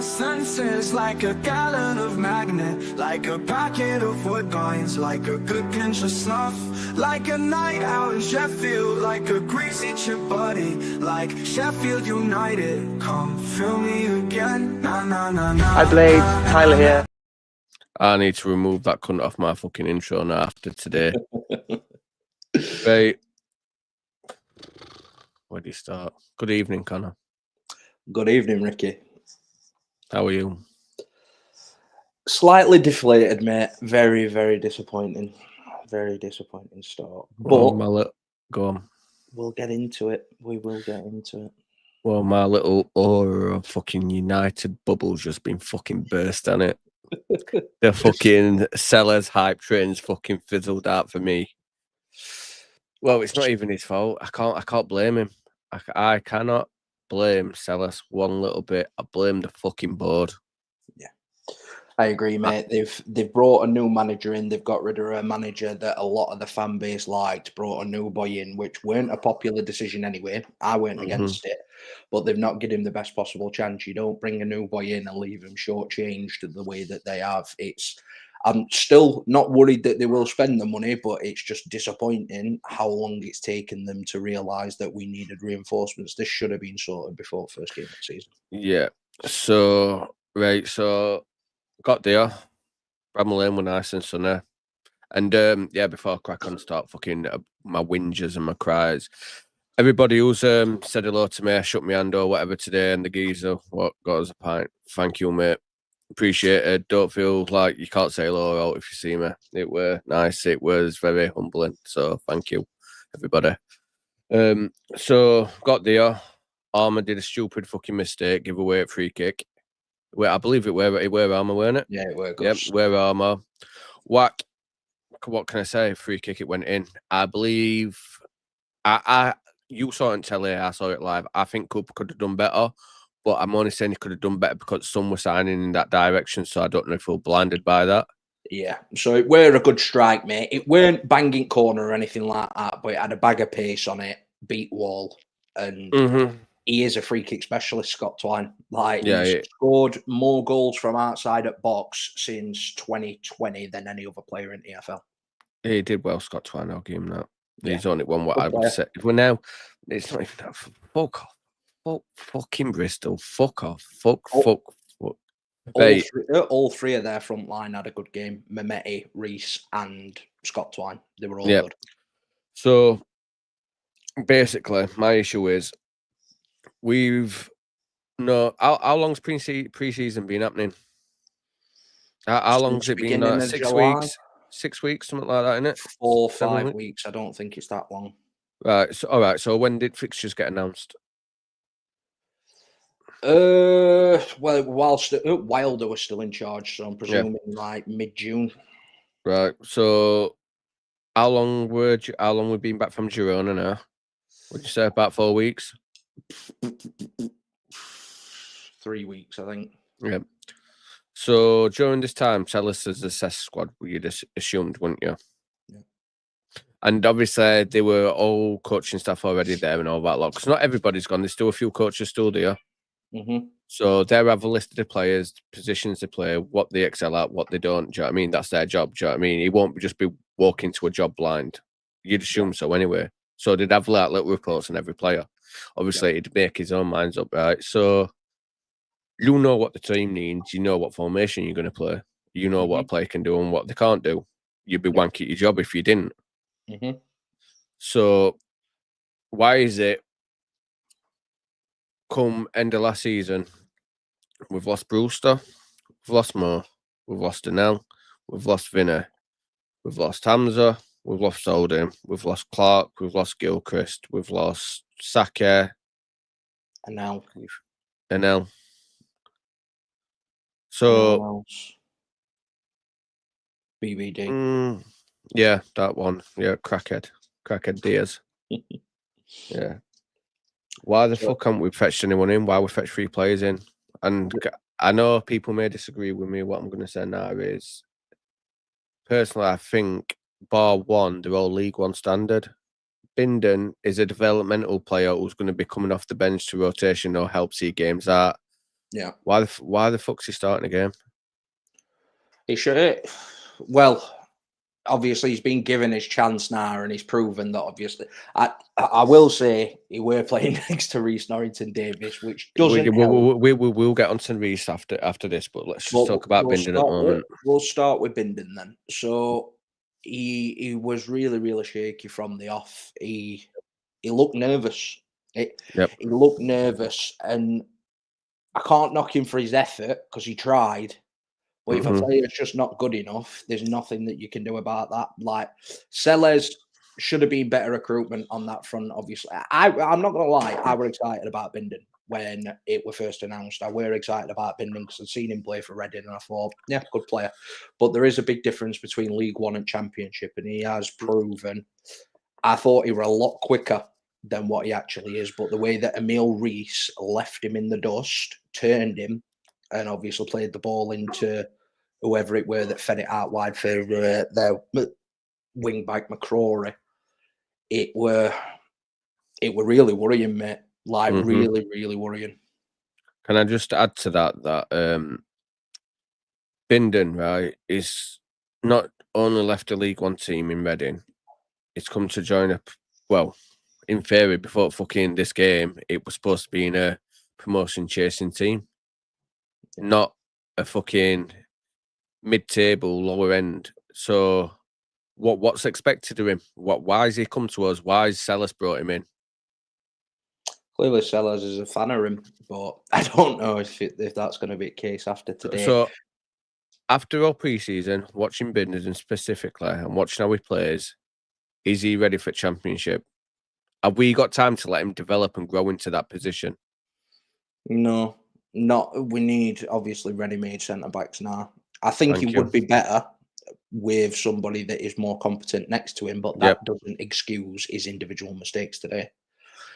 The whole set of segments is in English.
senses, like a gallon of magnet, like a packet of wood binds, like a good pinch of snuff, like a night out in Sheffield, like a greasy chip buddy, like Sheffield United. Come fill me again. Na na na na. Hi Blade, Tyler here. I need to remove that cunt off my fucking intro now after today. Right. Where do you start? Good evening, Connor. Good evening, Ricky. How are you? Slightly deflated, mate. Very, very disappointing. Very disappointing start. But go on. We'll get into it. We will get into it. Well, my little aura of fucking United bubble's just been fucking burst on it. The fucking sellers hype train's fucking fizzled out for me. Well, it's not even his fault. I can't blame him. I cannot blame Sellers one little bit. I blame the fucking board. Yeah, I agree, mate. They've brought a new manager in. They've got rid of a manager that a lot of the fan base liked. Brought a new boy in, which weren't a popular decision anyway. I weren't against it, but they've not given him the best possible chance. You don't bring a new boy in and leave him shortchanged the way that they have. I'm still not worried that they will spend the money, but it's just disappointing how long it's taken them to realise that we needed reinforcements. This should have been sorted before the first game of the season. Yeah. So, right. So, got there. Bramall Lane were nice and sunny. And, before I crack on, start fucking my whinges and my cries. Everybody who's said hello to me, shook my hand or whatever today, and the geezer, got us a pint. Thank you, mate. Appreciate it. Don't feel like you can't say hello out if you see me. It were nice. It was very humbling. So thank you, everybody. So got there. Armour did a stupid fucking mistake. Give away a free kick. Wait, I believe it were Armour, weren't it? Yeah, it were. Yep, were Armour. What can I say? Free kick. It went in. I believe. You saw it on telly. I saw it live. I think Cooper could have done better. But I'm only saying he could have done better because some were signing in that direction, so I don't know if we're blinded by that. Yeah, so it were a good strike, mate. It weren't banging corner or anything like that, but it had a bag of pace on it, beat wall, and he is a free kick specialist, Scott Twine. He's scored more goals from outside at box since 2020 than any other player in the EFL. He did well, Scott Twine. I'll give him that. Yeah. He's only one what I would say. Well, now it's not even that. Fuck off. Fucking Bristol. Fuck off. Fuck. All three of their front line had a good game. Mehmeti, Reese, and Scott Twine. They were all good. So basically, my issue is how long's pre-season been happening? How long's it been? 6 weeks? 6 weeks, something like that, isn't it? 4 or 5 weeks. I don't think it's that long. Right. So all right. So when did fixtures get announced? Well, whilst Wilder was still in charge, so I'm presuming like mid-June. Right. So, how long we've been back from Girona now? Would you say about 4 weeks? 3 weeks, I think. Yeah. So during this time, Sellers has assessed squad. You'd assumed, wouldn't you? Yeah. And obviously, they were all coaching staff already there and all that lot. Because not everybody's gone. There's still a few coaches still there. So they have a list of the players, positions they play, what they excel at, what they don't. Do you know what I mean? That's their job. Do you know what I mean? He won't just be walking to a job blind. You'd assume so anyway. So they'd have little reports on every player. Obviously, he'd make his own minds up, right? So you know what the team needs. You know what formation you're going to play. You know what a player can do and what they can't do. You'd be wanky at your job if you didn't. So why is it come end of last season, we've lost Brewster, we've lost Moore, we've lost Denell, we've lost Vinny, we've lost Hamza, we've lost Oldham, we've lost Clark, we've lost Gilchrist, we've lost Sake, and now. So BBD. Yeah, that one. Yeah, crackhead Diaz. Yeah. Why the fuck haven't we fetched anyone in? Why we fetched 3 players in? And I know people may disagree with me. What I'm going to say now is, personally, I think bar one, they're all League One standard. Bindon is a developmental player who's going to be coming off the bench to rotation or help see games out. Yeah. Why the fuck's he starting a game? He should. Well, obviously he's been given his chance now, and he's proven that. Obviously, I will say he were playing next to Reece Norrington Davis, which doesn't help. We'll get on to Reece after this, but let's just talk about Bindon at the moment. We'll start with Bindon then. So he was really shaky from the off. He looked nervous. He looked nervous, and I can't knock him for his effort because he tried. But if a player's just not good enough, there's nothing that you can do about that. Like, Sellers should have been better recruitment on that front, obviously. I'm not going to lie, I were excited about Bindon when it was first announced. I were excited about Bindon because I'd seen him play for Reading, and I thought, yeah, good player. But there is a big difference between League One and Championship, and he has proven. I thought he were a lot quicker than what he actually is, but the way that Emile Reece left him in the dust, turned him, and obviously played the ball into whoever it were that fed it out wide for their wing back McCrory. It were really worrying, mate. Like really worrying. Can I just add to that Bindon, right, is not only left a League One team in Reading, it's come to join in theory, before fucking this game, it was supposed to be in a promotion chasing team. Not a fucking mid-table, lower end. So what's expected of him? Why has he come to us? Why has Sellers brought him in? Clearly Sellers is a fan of him, but I don't know if that's going to be the case after today. So after our pre-season, watching Bindon specifically and watching how he plays, is he ready for Championship? Have we got time to let him develop and grow into that position? No, not. We need obviously ready-made centre backs now. I think he would be better with somebody that is more competent next to him, but that doesn't excuse his individual mistakes today.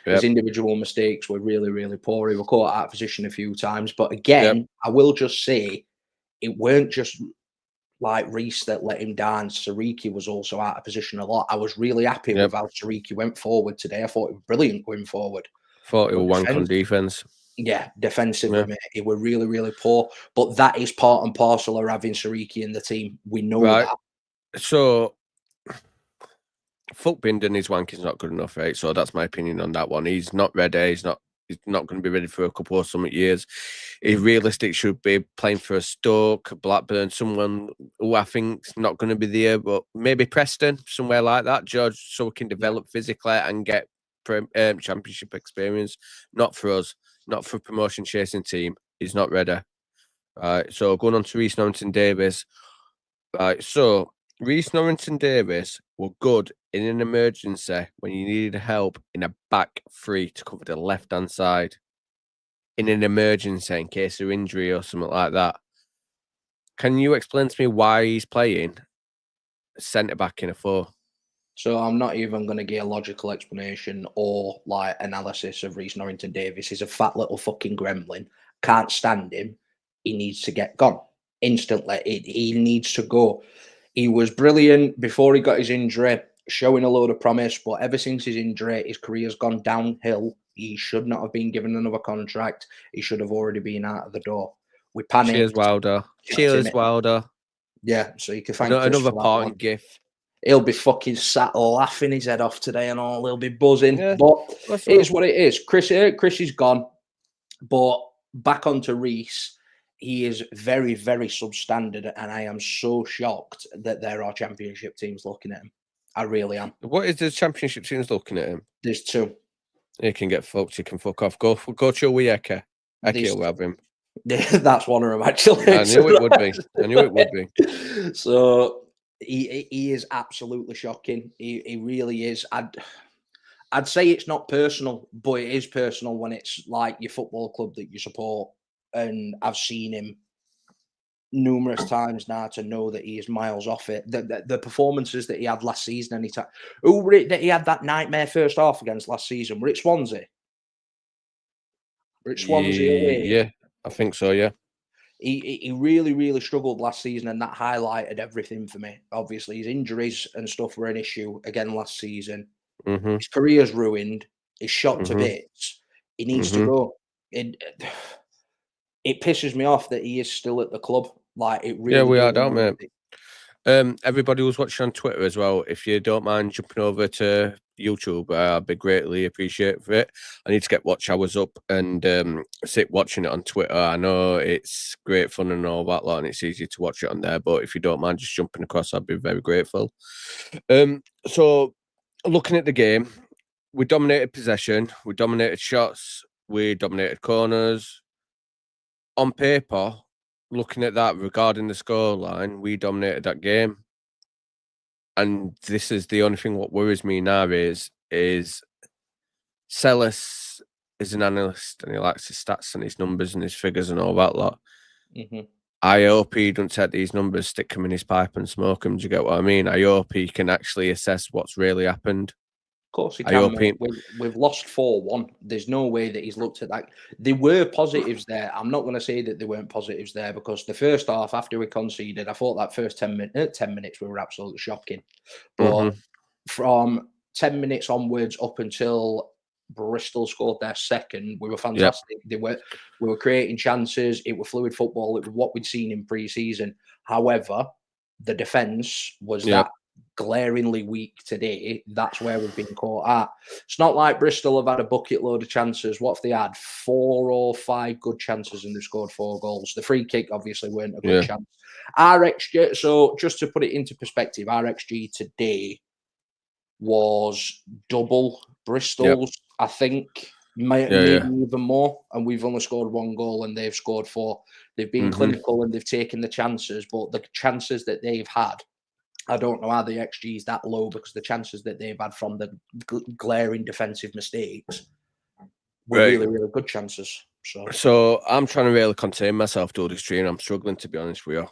His individual mistakes were really poor. He was caught out of position a few times, but again, I will just say it weren't just like Reece that let him down. Sariki was also out of position a lot. I was really happy with how Sariki went forward today. I thought it was brilliant going forward. Thought it was wank on defence. Yeah, defensively, mate, it were really poor. But that is part and parcel of having Sariki in the team. We know that. So, fuck Bindon, his wank is not good enough, right? So that's my opinion on that one. He's not ready. He's not going to be ready for a couple of summit years. He realistic should be playing for a Stoke, Blackburn, someone who I think's not going to be there, but maybe Preston, somewhere like that, George, so we can develop physically and get Championship experience. Not for us. Not for promotion chasing team. He's not ready. Right. So going on to Reece Norrington Davis. Right. So Reece Norrington Davis were good in an emergency when you needed help in a back three to cover the left hand side. In an emergency, in case of injury or something like that. Can you explain to me why he's playing centre back in a 4? So I'm not even going to give a logical explanation or like analysis of Reece Norrington Davis. He's a fat little fucking gremlin. Can't stand him. He needs to get gone instantly. He needs to go. He was brilliant before he got his injury, showing a load of promise. But ever since his injury, his career's gone downhill. He should not have been given another contract. He should have already been out of the door. We panicked. Cheers, Wilder. Cheers, Wilder. Yeah, so you can thank another parting gift. He'll be fucking sat laughing his head off today and all. He'll be buzzing. Yeah, but it is what it is. Chris is gone. But back onto Reece, he is very substandard, and I am so shocked that there are Championship teams looking at him. I really am. What is the Championship teams looking at him? There's 2. He can get fucked. He can fuck off. Go chill with Eke. Eke will have him. That's one of them, actually. I knew it would be. So he is absolutely shocking. He really is. I'd say it's not personal, but it is personal when it's like your football club that you support. And I've seen him numerous times now to know that he is miles off it. The performances that he had last season, anytime. Who were it that he had that nightmare first half against last season? Were it Swansea? Away? Yeah, I think so, yeah. He really struggled last season, and that highlighted everything for me. Obviously, his injuries and stuff were an issue again last season. His career's ruined. He's shot to bits. He needs to go. it pisses me off that he is still at the club. Like, it really Yeah, we are, does don't annoy we? me. Everybody who's watching on Twitter as well, if you don't mind jumping over to YouTube, I'd be greatly appreciated for it. I need to get watch hours up and sit watching it on Twitter. I know it's great fun and all that lot, and it's easy to watch it on there. But if you don't mind just jumping across, I'd be very grateful. So looking at the game, we dominated possession, we dominated shots, we dominated corners. On paper, looking at that regarding the scoreline, we dominated that game. And this is the only thing what worries me now is Sellis is an analyst and he likes his stats and his numbers and his figures and all that lot. Mhm. I hope he don't take these numbers, stick them in his pipe and smoke them. Do you get what I mean? I hope he can actually assess what's really happened. Of course he I can, hope mate. he, We've lost 4-1. There's no way that he's looked at that. There were positives there. I'm not going to say that there weren't positives there, because the first half, after we conceded, I thought that first 10 minutes we were absolutely shocking. But from 10 minutes onwards up until Bristol scored their second, we were Yep. fantastic. We were creating chances. It was fluid football. It was what we'd seen in pre-season. However, the defence was Yep. that glaringly weak today. That's where we've been caught at. It's not like Bristol have had a bucket load of chances. What if they had 4 or 5 good chances and they scored 4 goals? The free kick obviously weren't a good chance. Our XG, so just to put it into perspective, our XG today was double Bristol's, I think, maybe even more, and we've only scored 1 goal and they've scored 4. They've been clinical and they've taken the chances, but the chances that they've had, I don't know how the XG is that low, because the chances that they've had from the glaring defensive mistakes were really, really good chances. So I'm trying to really contain myself to this stream. I'm struggling, to be honest with you.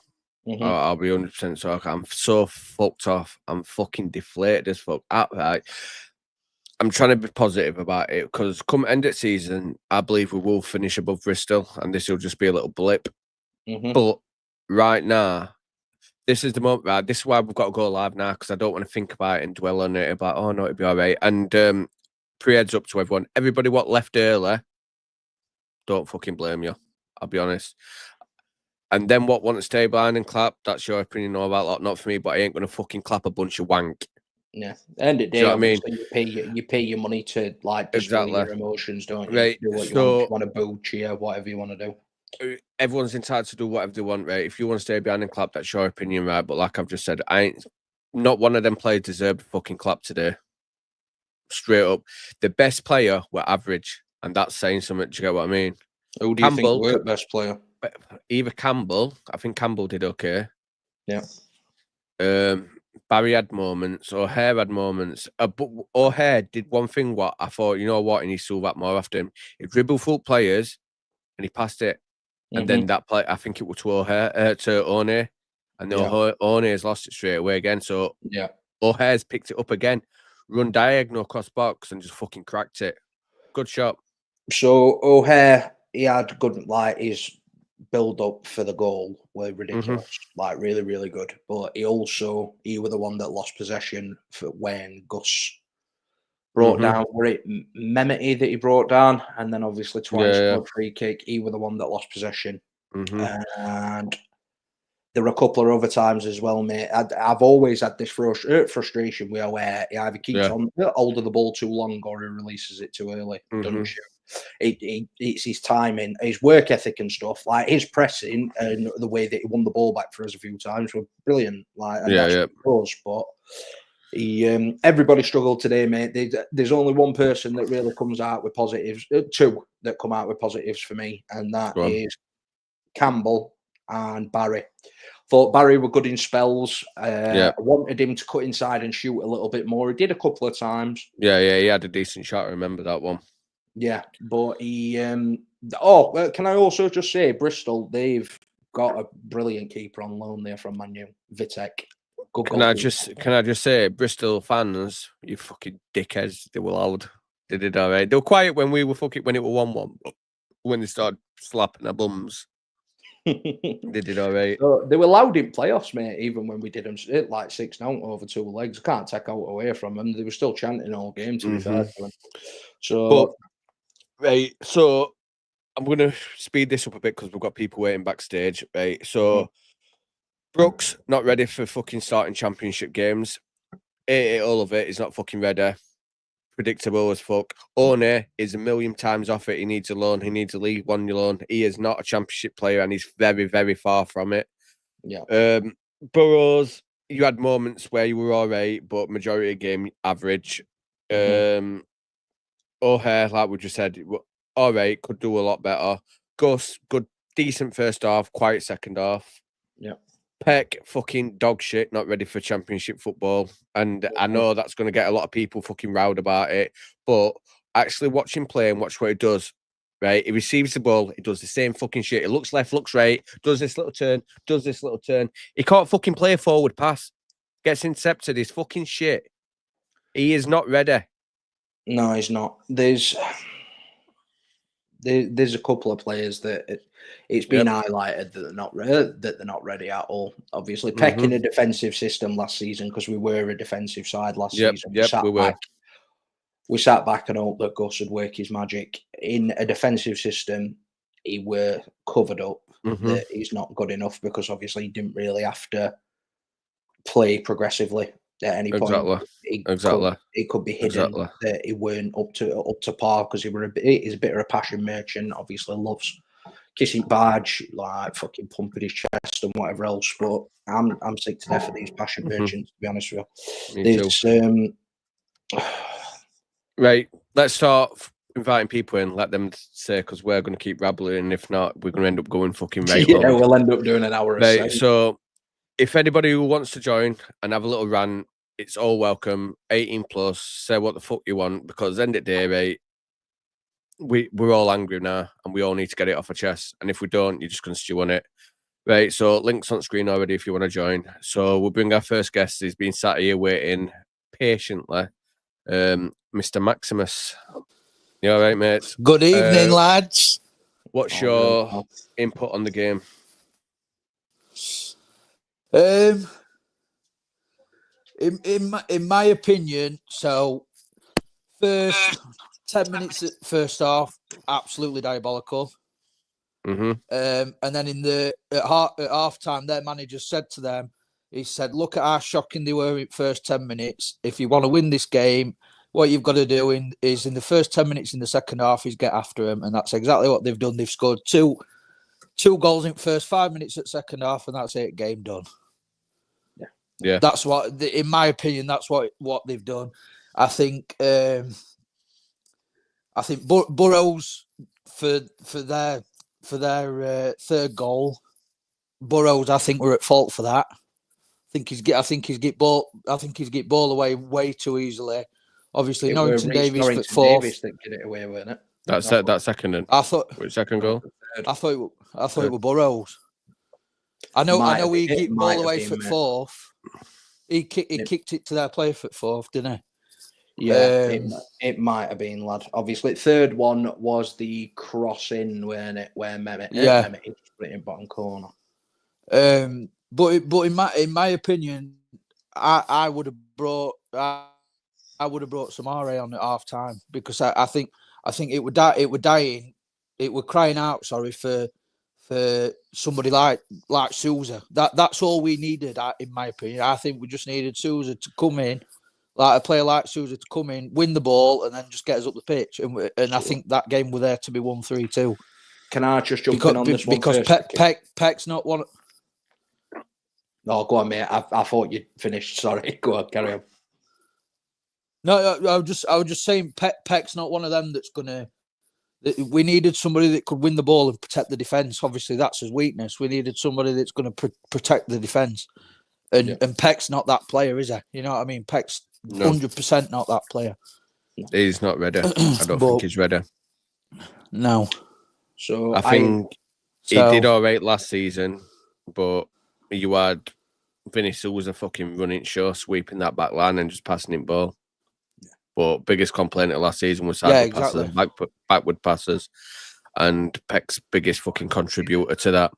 I'll be 100% so. I'm so fucked off. I'm fucking deflated as fuck. Outright. I'm trying to be positive about it, because come end of season, I believe we will finish above Bristol, and this will just be a little blip. But right now, this is the moment, right? This is why we've got to go live now, because I don't want to think about it and dwell on it about, oh no, it'll be all right. And pre-heads up to everyone. Everybody what left early, don't fucking blame you. I'll be honest. And then what want to stay behind and clap, that's your opinion all that lot, not for me, but I ain't going to fucking clap a bunch of wank. Yeah. End of the day, Do you know what I mean? you pay your money to like display your emotions, don't you? Right. Do what you So, want. You want to boo, cheer, whatever you want to do. Everyone's entitled to do whatever they want, right? If you want to stay behind and clap, that's your opinion, right? But like I've just said, I ain't not one of them players deserved a fucking clap today. Straight up. The best player were average, and that's saying something. Do you get what I mean? Who do you think were the best player? Either Campbell, I think Campbell did okay. Yeah. Barry had moments, O'Hare had moments. But O'Hare did one thing what I thought, you know what, he needs to do that more often. He dribbled full players and he passed it. And then that play, I think it was to O'Hare, to One, and One has lost it straight away again. So O'Hare's picked it up again, run diagonal across box and just fucking cracked it. Good shot. So O'Hare, he had good, like, his build up for the goal were ridiculous, like really, really good. But he was the one that lost possession for when Gus brought down, were it Mehmeti that he brought down, and then obviously twice scored free kick. He was the one that lost possession, and there were a couple of other times as well, mate. I've always had this frustration where he either keeps on hold of the ball too long or he releases it too early. Doesn't shoot. It's his timing, his work ethic and stuff. Like his pressing and the way that he won the ball back for us a few times were brilliant. Like, and that's what it was, but. Everybody struggled today, mate. There's only one person that really comes out with positives, 2 that come out with positives for me, and that is Campbell and Barry. Thought Barry were good in spells. I wanted him to cut inside and shoot a little bit more. He did a couple of times. Yeah, he had a decent shot. I remember that one. Yeah, but he. Can I also just say Bristol? They've got a brilliant keeper on loan there from Man U, Vitek. Can I just say, Bristol fans, you fucking dickheads, they were loud. They did all right. They were quiet when we were when it was 1-1. When they started slapping their bums, they did all right. So they were loud in playoffs, mate. Even when we did them like 6-0 over 2 legs, I can't take out away from them. They were still chanting all game. To be fair to them. So right, so I'm going to speed this up a bit because we've got people waiting backstage, right? So, Brooks, not ready for fucking starting championship games. All of it. He's not fucking ready. Predictable as fuck. One is a million times off it. He needs a loan. He needs a League One loan. He is not a championship player and he's very, very far from it. Yeah. Burrows, you had moments where you were all right, but majority of game average. O'Hare, like we just said, all right, could do a lot better. Gus, good, decent first half, quiet second half. Yeah. Peck, fucking dog shit, not ready for championship football. And I know that's going to get a lot of people fucking riled about it, but actually watch him play and watch what he does, right? He receives the ball, he does the same fucking shit. He looks left, looks right, does this little turn, does this little turn. He can't fucking play a forward pass. Gets intercepted, he's fucking shit. He is not ready. No, he's not. There's a couple of players that it's been highlighted that they're not ready at all. Obviously, Peck in a defensive system last season because we were a defensive side last season. We sat back and hoped that Gus would work his magic. In a defensive system, he were covered up that he's not good enough because obviously he didn't really have to play progressively at any point. It could be hidden that he weren't up to par because he's a bit of a passion merchant. Obviously, loves kissing badge, like fucking pumping his chest and whatever else. But I'm sick to death of these passion merchants. To be honest with you, there's right. Let's start inviting people in. Let them say because we're going to keep rambling, and if not, we're going to end up going fucking right. Yeah, we'll end up doing an hour. Right. So, if anybody who wants to join and have a little rant, it's all welcome. 18 plus. Say what the fuck you want because at the end of the day, right, we're all angry now and we all need to get it off our chest. And if we don't, you're just going to stew on it. Right. So links on screen already if you want to join. So we'll bring our first guest. He's been sat here waiting patiently. Mr. Maximus. You all right, mate? Good evening, lads. What's your input on the game? In my opinion, so first 10 minutes at first half, absolutely diabolical. And then at half time, their manager said to them, he said, "Look at how shocking they were in the first 10 minutes. If you want to win this game, what you've got to do is in the first 10 minutes in the second half is get after them." And that's exactly what they've done. They've scored two goals in the first 5 minutes at second half, and that's it. Game done. Yeah, that's what, in my opinion, that's what they've done. I think Burrows for their third goal. Burrows, I think, were at fault for that. I think he's get ball away way too easily. Obviously, Norrington Davies for fourth. Davies that get it away, weren't it? That's it. That second. I thought. Which second goal? I thought it was Burrows. I know he get ball away for fourth. He kicked it to their player for fourth, didn't he? Yeah, it might have been, lad. Obviously, third one was the crossing, weren't it? Where Mehmet put it in bottom corner. But in my opinion, I would have brought Moorey on at half time because I think it would dying. It were crying out, sorry, for somebody like Sousa. That's all we needed, in my opinion. I think we just needed Sousa to come in, like a player like Sousa to come in, win the ball, and then just get us up the pitch. And I think that game were there to be 1-3-2. Can I just jump in on this one because first? Peck's not one. No, go on, mate. I thought you'd finished. Sorry, go on, carry on. No, I was just saying Peck's not one of them that's gonna. We needed somebody that could win the ball and protect the defence. Obviously, that's his weakness. We needed somebody that's going to protect the defence. And Peck's not that player, is he? You know what I mean? Peck's 100% not that player. He's not ready. I don't think he's ready. No. So I think he did all right last season, but you had Vinny Sousa fucking running show, sweeping that back line and just passing him ball. But biggest complaint of last season was passes, backward passes, and Peck's biggest fucking contributor to that.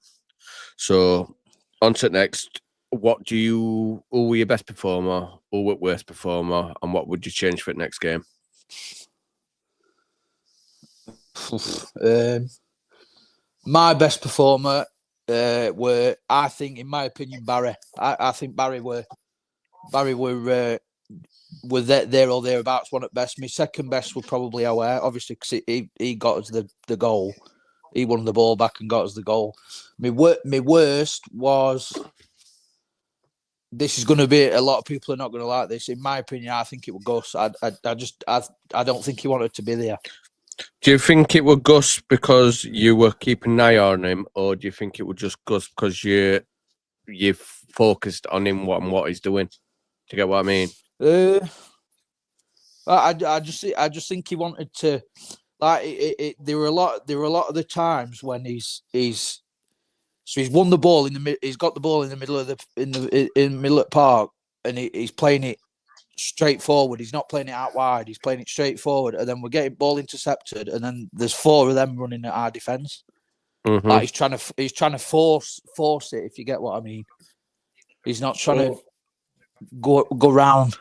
So on to next. Who were your best performer, who were worst performer, and what would you change for the next game? My best performer were, I think, in my opinion, Barry. I think Barry were there or thereabouts, one at best. My second best were probably Aware, obviously, because he got us the goal. He won the ball back and got us the goal. My worst was, this is going to be, a lot of people are not going to like this. In my opinion, I think it was Gus. I don't think he wanted to be there. Do you think it was Gus because you were keeping an eye on him, or do you think it was just Gus because you focused on him what he's doing? Do you get what I mean? I just think he wanted to, like, there were a lot of the times when he's won the ball he's got the ball in the middle of the middle of the park, and he's playing it straight forward. He's not playing it out wide. He's playing it straight forward, and then we're getting ball intercepted, and then there's four of them running at our defense. Mm-hmm. Like he's trying to force it. If you get what I mean, he's not trying to go round.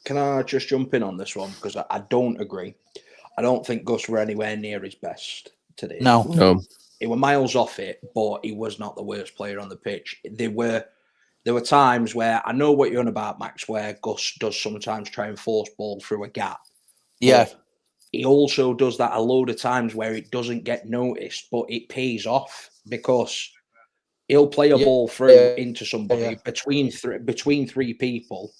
Can I just jump in on this one, because I don't agree. I don't think Gus were anywhere near his best today. No. He were miles off it, but he was not the worst player on the pitch. There were times where, I know what you're on about, Max, where Gus does sometimes try and force ball through a gap. Yeah. He also does that a load of times where it doesn't get noticed, but it pays off, because he'll play a ball through into somebody between three people,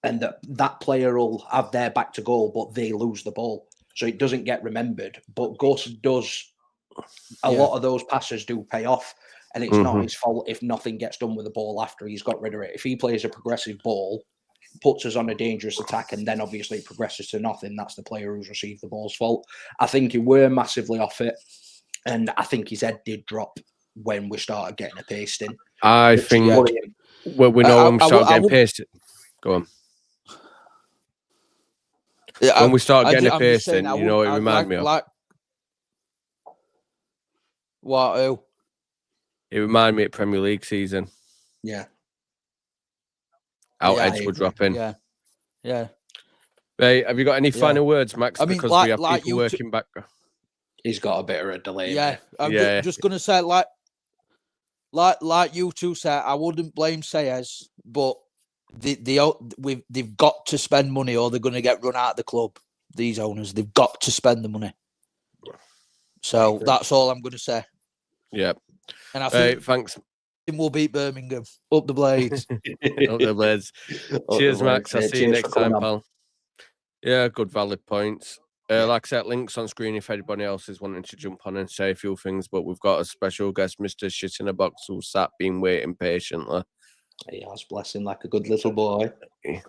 and that player will have their back to goal, but they lose the ball. So it doesn't get remembered. But Gus does, a lot of those passes do pay off. And it's not his fault if nothing gets done with the ball after he's got rid of it. If he plays a progressive ball, puts us on a dangerous attack, and then obviously it progresses to nothing, that's the player who's received the ball's fault. I think he were massively off it, and I think his head did drop when we started getting a pasting. I think when we start getting pasted. Go on. When we start getting a pasting, you know what it reminded me of? What? Who? It reminded me of Premier League season. Yeah. Our heads were dropping. Yeah. Right, have you got any final words, Max? I mean, because we have people working back. He's got a bit of a delay. Yeah. I'm just gonna say, like you two said, I wouldn't blame Sayers, but they've got to spend money, or they're gonna get run out of the club. These owners, they've got to spend the money. So that's all I'm gonna say. Yeah. And I think thanks. We'll beat Birmingham. Up the Blades. Up the Blades. Cheers, Max. I'll see you next time, pal. Yeah, good valid points. Like I said, links on screen if anybody else is wanting to jump on and say a few things, but we've got a special guest, Mr. Shit in a Box, who's sat been waiting patiently. He has, bless him, like a good little boy.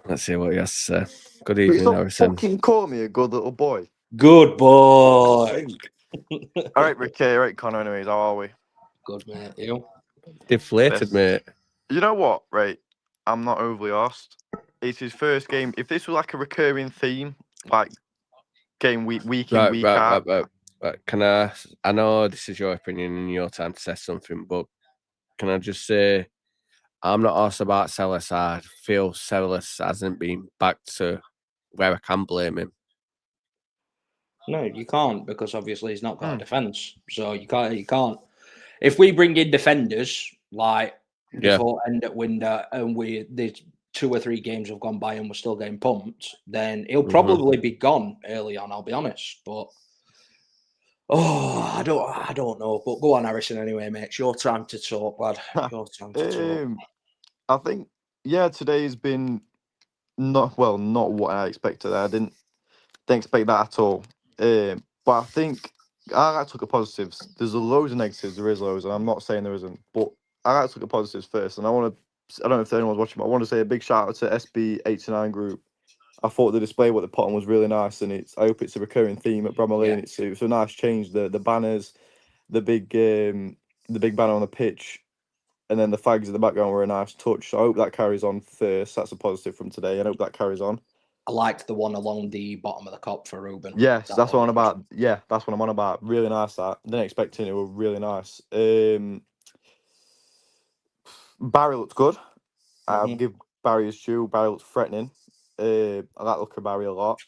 Let's see what he has to say. Good evening, Harrison. Fucking call me a good little boy. Good boy. All right, Ricky. All right, Connor. Anyways, how are we? Good, mate. You? Deflated, mate. You know what? Right, I'm not overly arsed. It's his first game. If this was like a recurring theme, like game week in, week out. Right. Can I know this is your opinion and your time to say something, but can I just say, I'm not asked about Sellis. I feel Sellis hasn't been back to where I can blame him. No, you can't, because obviously he's not got a defence. So you can't. If we bring in defenders like before end at window, and there's 2 or 3 games have gone by and we're still getting pumped, then he'll probably be gone early on. I'll be honest, but I don't know. But go on, Harrison. Anyway, mate, it's your time to talk, lad. Your time to talk. I think today's been not what I expected. I didn't expect that at all. But I think I like to look at positives. There's loads of negatives. There is loads, and I'm not saying there isn't. But I like to look at positives first. And I don't know if anyone's watching, but I want to say a big shout out to SB89 group. I thought the display what they put on was really nice, and I hope it's a recurring theme at Bramall Lane. It's a nice change. The banners, the big banner on the pitch, and then the flags in the background were a nice touch. So I hope that carries on first. That's a positive from today, and I hope that carries on. I liked the one along the bottom of the cop for Ruben. Yes, that's what I'm about. Yeah, that's what I'm on about. Really nice. That didn't expect it. It was really nice. Barry looked good. I'll give Barry his due. Barry looked threatening. I like the look of Barry a lot.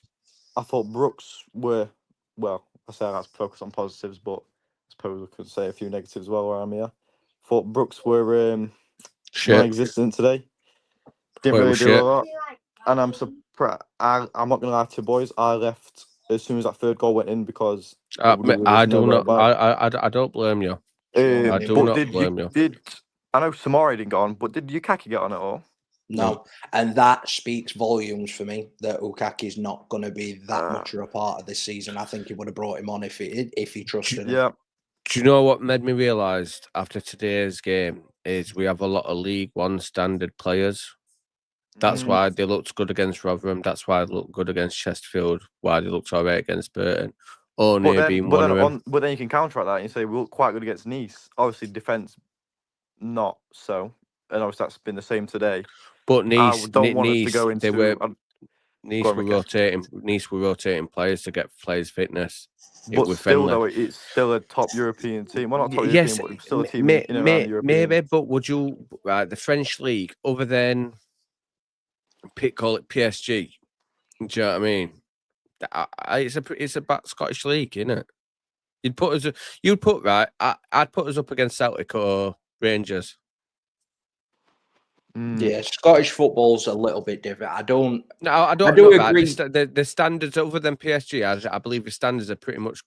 I thought Brooks were, well, I say I like to focus on positives, but suppose I could say a few negatives while I'm here. Thought Brooks were Shit. non-existent today. Didn't Well, really do shit. a lot. And I'm surprised. I'm not gonna lie to you boys. I left as soon as that third goal went in because I was do nowhere not. back. I don't blame you. Sure, I me, do But not blame you. I know Samari didn't get on, but did Yukaki get on at all? No, and that speaks volumes for me that Ukaki's not going to be that much of a part of this season. I think he would have brought him on if he trusted him. Yeah. Do you know what made me realise after today's game is we have a lot of League One standard players. That's why they looked good against Rotherham. That's why they looked good against Chesterfield. Why they looked all right against Burton. Only being one of them. But then you can counteract that and you say we look quite good against Nice. Obviously, defence not so, and obviously that's been the same today. But Nice, don't want us to go into. Nice were rotating players to get players fitness. But still, though, it's still a top European team. Well, not top European, but it's still a team in and around the European. Maybe, but would you the French league, other than call it PSG? Do you know what I mean? It's a Scottish league, isn't it? I'd put us up against Celtic or Rangers. Yeah, Scottish football's a little bit different. I do agree. The standards other than PSG, I believe the standards are pretty much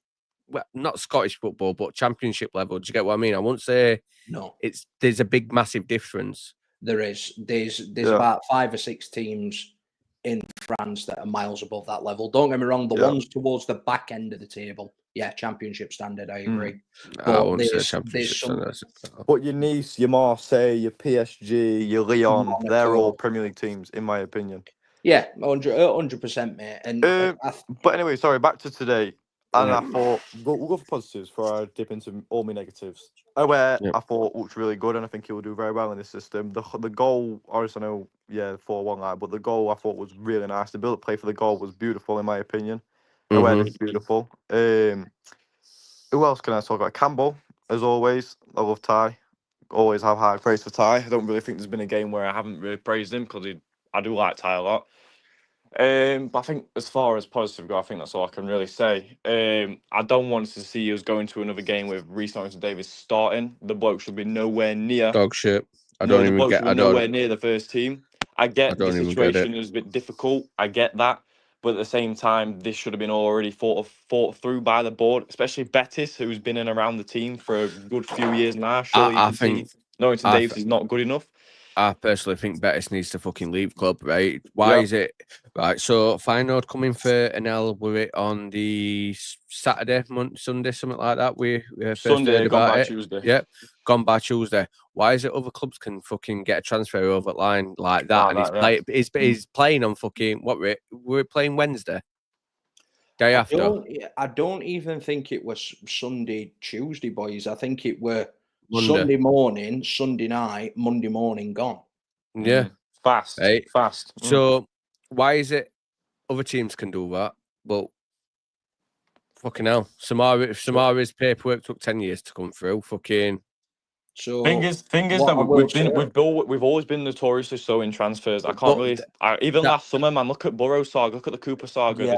not Scottish football, but Championship level. Do you get what I mean? I won't say no. There's a big, massive difference. There is. There's about 5 or 6 teams in France that are miles above that level. Don't get me wrong. The ones towards the back end of the table, Championship standard. I agree. I won't say Championship standard. But your Nice, your Marseille, your PSG, your Lyon, they're all Premier League teams, in my opinion. Yeah, 100%, mate. And but anyway, sorry, back to today. And I thought we'll go for positives before I dip into all my negatives. I thought looked really good, and I think he will do very well in this system. The goal, obviously, I know, 4-1 line, but the goal I thought was really nice. The build-up play for the goal was beautiful, in my opinion. Awareness is beautiful. Who else can I talk about? Campbell, as always. I love Ty. Always have high praise for Ty. I don't really think there's been a game where I haven't really praised him because I do like Ty a lot. But I think as far as positive go, I think that's all I can really say. I don't want to see us going to another game with Reece Davis starting. The bloke should be nowhere near dog shit. Nowhere near the first team. I get the situation is a bit difficult. I get that, but at the same time, this should have been already thought through by the board, especially Betis, who's been in around the team for a good few years now. Surely I think Norrington Davis is not good enough. I personally think Betis needs to fucking leave club, right? Why is it? Right, so Feyenoord coming for NL, were it on the Saturday, Sunday, something like that? We first Sunday, gone by Tuesday. Yep, gone by Tuesday. Why is it other clubs can fucking get a transfer over the line like that? He's playing on fucking, what we're playing Wednesday? Day after? I don't even think it was Sunday, Tuesday, boys. I think it were Monday. Sunday morning, Sunday night, Monday morning gone. Yeah. Fast. So why is it other teams can do that, but fucking hell, Samara's paperwork took 10 years to come through. Fucking. So thing is that we've always been notoriously slow in transfers. I can't really. Even last summer, man, look at Burrow saga, look at the Cooper saga. Yeah,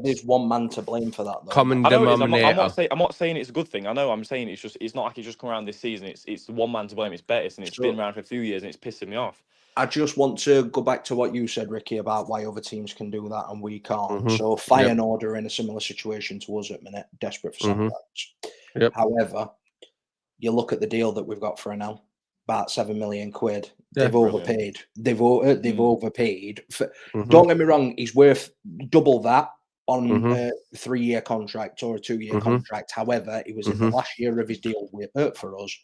there's one man to blame for that. Though. Common denominator. I'm not saying it's a good thing. I know. I'm saying it's not like it's just come around this season. It's the one man to blame. It's Betis, and it's been around for a few years, and it's pissing me off. I just want to go back to what you said, Ricky, about why other teams can do that and we can't. So Feyenoord are in a similar situation to us at the minute, desperate for contracts. However, you look at the deal that we've got for NL, about £7 million. They've overpaid. They've overpaid. Don't get me wrong, he's worth double that on a 3-year contract or a 2-year contract. However, it was in the last year of his deal for us.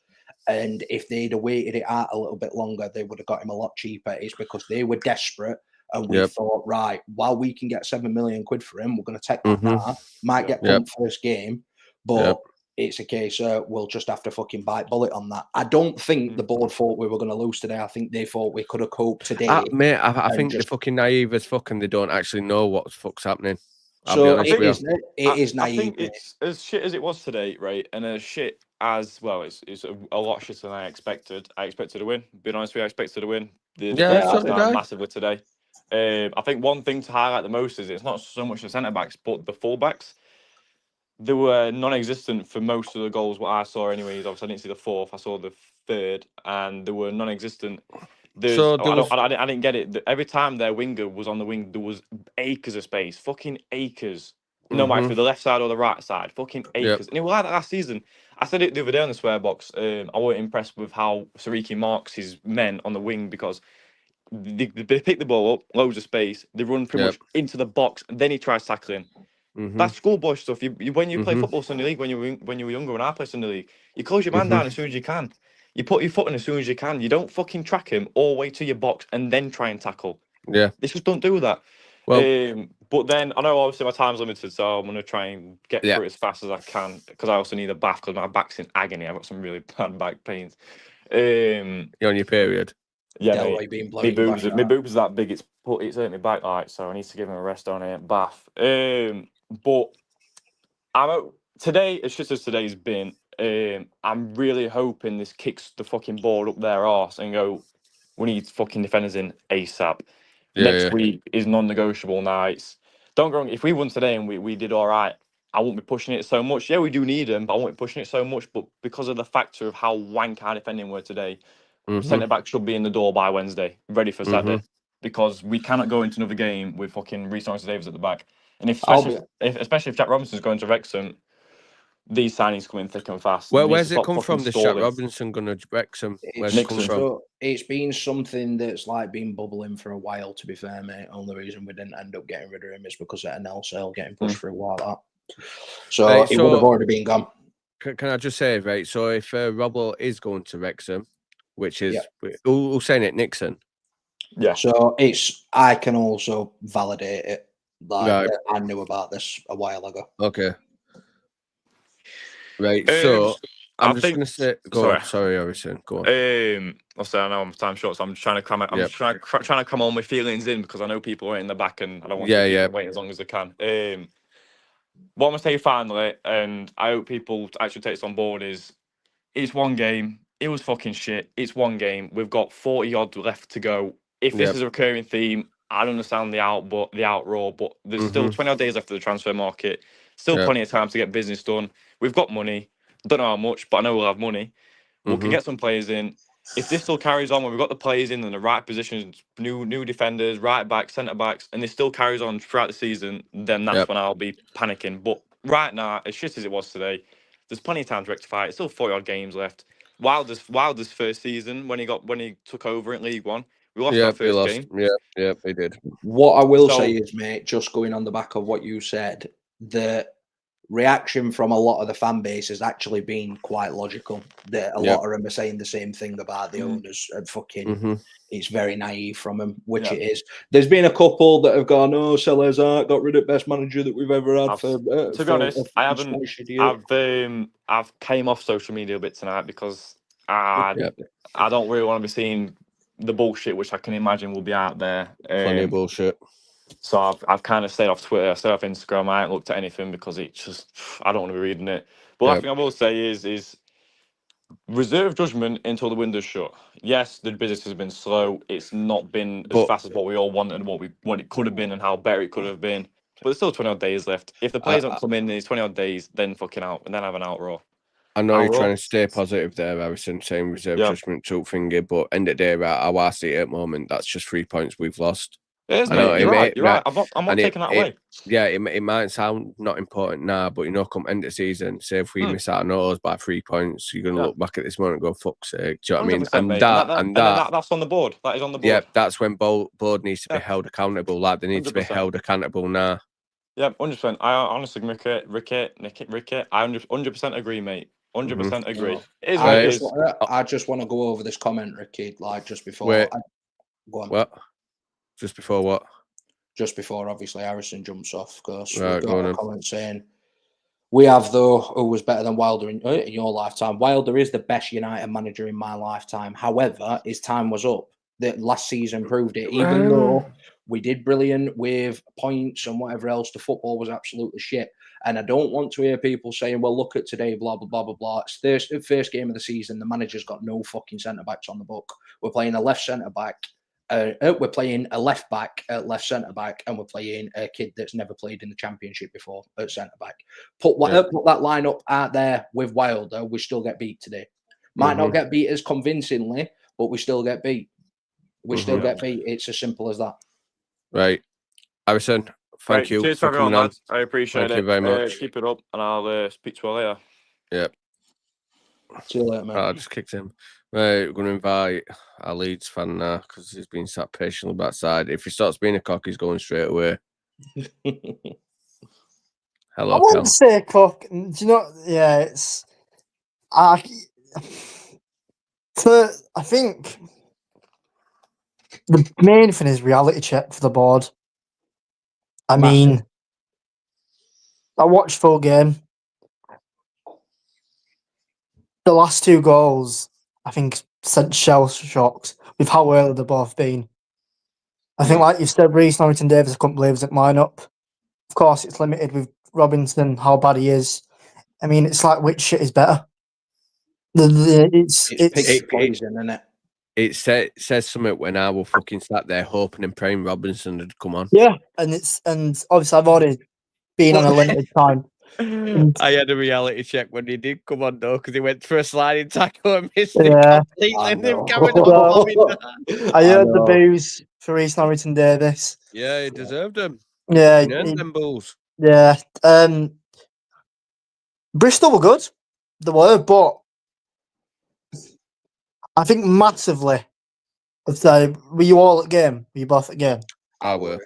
And if they'd have waited it out a little bit longer, they would have got him a lot cheaper. It's because they were desperate. And we thought, right, while we can get £7 million for him, we're going to take that now. Might get one first game, but it's a case we'll just have to fucking bite bullet on that. I don't think the board thought we were going to lose today. I think they thought we could have coped today. Mate, I think they're fucking naive as fuck and they don't actually know what the fuck's happening. It is naive. I think it's as shit as it was today, right? And as shit as well, it's a lot shitter than I expected. I expected a win. Being honest with you, I expected a win. Massively today. I think one thing to highlight the most is it's not so much the centre backs, but the full backs. they were non-existent for most of the goals. What I saw, anyways. Obviously, I didn't see the fourth. I saw the third, and they were non-existent. So there was I didn't get it. Every time their winger was on the wing, there was acres of space, fucking acres. No matter if the left side or the right side, fucking acres. And it was like that last season. I said it the other day on the swear box. I wasn't impressed with how Sariki marks his men on the wing because they pick the ball up, loads of space. They run pretty much into the box, and then he tries tackling. That's schoolboy stuff. When you play football Sunday League, when you were younger, when I played Sunday League, you close your man down as soon as you can. You put your foot in as soon as you can. You don't fucking track him all the way to your box and then try and tackle. Yeah. They just don't do that. Well, but then I know obviously my time's limited, so I'm gonna try and get through it as fast as I can because I also need a bath because my back's in agony. I've got some really bad back pains. You're on your period. Yeah, Delroy being blown my boobs are that big. It's hurting me back, like, so I need to give him a rest on it. Bath. But today, it's just as today's been. I'm really hoping this kicks the fucking ball up their arse and go, we need fucking defenders in ASAP. Next week is non-negotiable nights. Don't go wrong, if we won today and we did all right, I won't be pushing it so much. Yeah, we do need them, but I won't be pushing it so much. But because of the factor of how wank our defending were today, centre back should be in the door by Wednesday, ready for Saturday. Because we cannot go into another game with fucking Reece Davies at the back. And especially if Jack Robinson's going to Wrexham, these signings come in thick and fast. Well, where's it come from? This Jack Robinson going to Wrexham? Where's it come from? It's been something that's like been bubbling for a while. To be fair, mate, only reason we didn't end up getting rid of him is because of an sale getting pushed through like that. So it would have already been gone. Can I just say, right? So if Robbo is going to Wrexham, which is who's saying it, Nixon? Yeah. So I can also validate it. Like I knew about this a while ago. Okay. Right, so I'm just going to say, sorry, Harrison, go on. Obviously, I know I'm time short, so I'm trying to cram it. I'm trying to cram all my feelings in because I know people are in the back, and I don't want to wait as long as they can. What I'm gonna say finally, and I hope people actually take this on board, is it's one game. It was fucking shit. It's one game. We've got 40 odd left to go. If this is a recurring theme, I don't understand the outroar, but there's still 20 odd days left of the transfer market. Still plenty of time to get business done. We've got money. Don't know how much, but I know we'll have money. We can get some players in. If this still carries on, when we've got the players in the right positions, new defenders, right backs, centre backs, and this still carries on throughout the season, then that's when I'll be panicking. But right now, as shit as it was today, there's plenty of time to rectify it. It's still 40 odd games left. Wilder's first season when he took over in League One, we lost our first game. Yeah, they did. What I will say is, mate, just going on the back of what you said, the reaction from a lot of the fan base has actually been quite logical. That a lot of them are saying the same thing about the owners and fucking. It's very naive from them, which it is. There's been a couple that have gone, "Oh, Sellers got rid of best manager that we've ever had." To be honest, I haven't. I've came off social media a bit tonight because I don't really want to be seeing the bullshit, which I can imagine will be out there. Plenty of bullshit. So I've kind of stayed off Twitter, I stayed off Instagram. I haven't looked at anything because it just, I don't want to be reading it. But one thing I will say is reserve judgment until the window's shut. Yes, the business has been slow. It's not been as fast as what we all wanted and what it could have been and how better it could have been. But there's still 20 odd days left. If the players don't come in these 20 odd days, then fucking out and then have an outroar. I know you're trying to stay positive there, Harrison, saying reserve judgment to finger, but end of the day, how I see it at the moment, that's just 3 points we've lost. It is, mate. You're right. I'm not taking that away. It might sound not important now, but come end of the season, say if we miss out on ours by 3 points, you're gonna look back at this moment and go, "Fuck's sake!" Do you know what I mean? And that's on the board. That is on the board. Yeah, that's when board needs to be held accountable. Like they need 100%. To be held accountable now. Yeah, 100%. I honestly, Ricky, I 100% agree, mate. 100% agree. I just want to go over this comment, Ricky. Like just before. Go on. What? Just before what? Just before, obviously, Harrison jumps off because we've got a comment saying, we have, though, who was better than Wilder in your lifetime. Wilder is the best United manager in my lifetime. However, his time was up. The last season proved it. Even though we did brilliant with points and whatever else, the football was absolutely shit. And I don't want to hear people saying, well, look at today, blah, blah, blah, blah, blah. It's first game of the season. The manager's got no fucking centre-backs on the book. We're playing a left centre-back we're playing a left back at left centre back, and we're playing a kid that's never played in the Championship before at centre back. Put that lineup out there with Wilder, we still get beat today. Might not get beat as convincingly, but we still get beat. We still get beat. It's as simple as that. Right, Harrison. Thank you Cheers for everyone, coming on. lads. I appreciate it. Thank you very much. Keep it up, and I'll speak to you later. Yeah. See you later, man. I just kicked him. Right, we're going to invite our Leeds fan now because he's been sat patiently backside. If he starts being a cock, he's going straight away. Hello, I wouldn't say cock. Do you know? Yeah, it's. I think the main thing is reality check for the board. I mean, I watched full game. The last 2 goals, I think, sent shell shocks with how early they've both been. I think, like you said, Reece Norrington Davis, I couldn't believe his line-up. Of course, it's limited with Robinson, how bad he is. I mean, it's like which shit is better. It's poison, isn't it? It says something when I was fucking sat there hoping and praying Robinson had come on. Yeah, and obviously I've already been on a limited time. I had a reality check when he did come on though, because he went for a sliding tackle and missed it completely. And then carried on. I heard the boos for Reece Norrington Davis. Yeah, he deserved them. Yeah, he earned them bulls. Yeah, Bristol were good. They were, but I think massively. Were you all at game? Were you both at game? I were.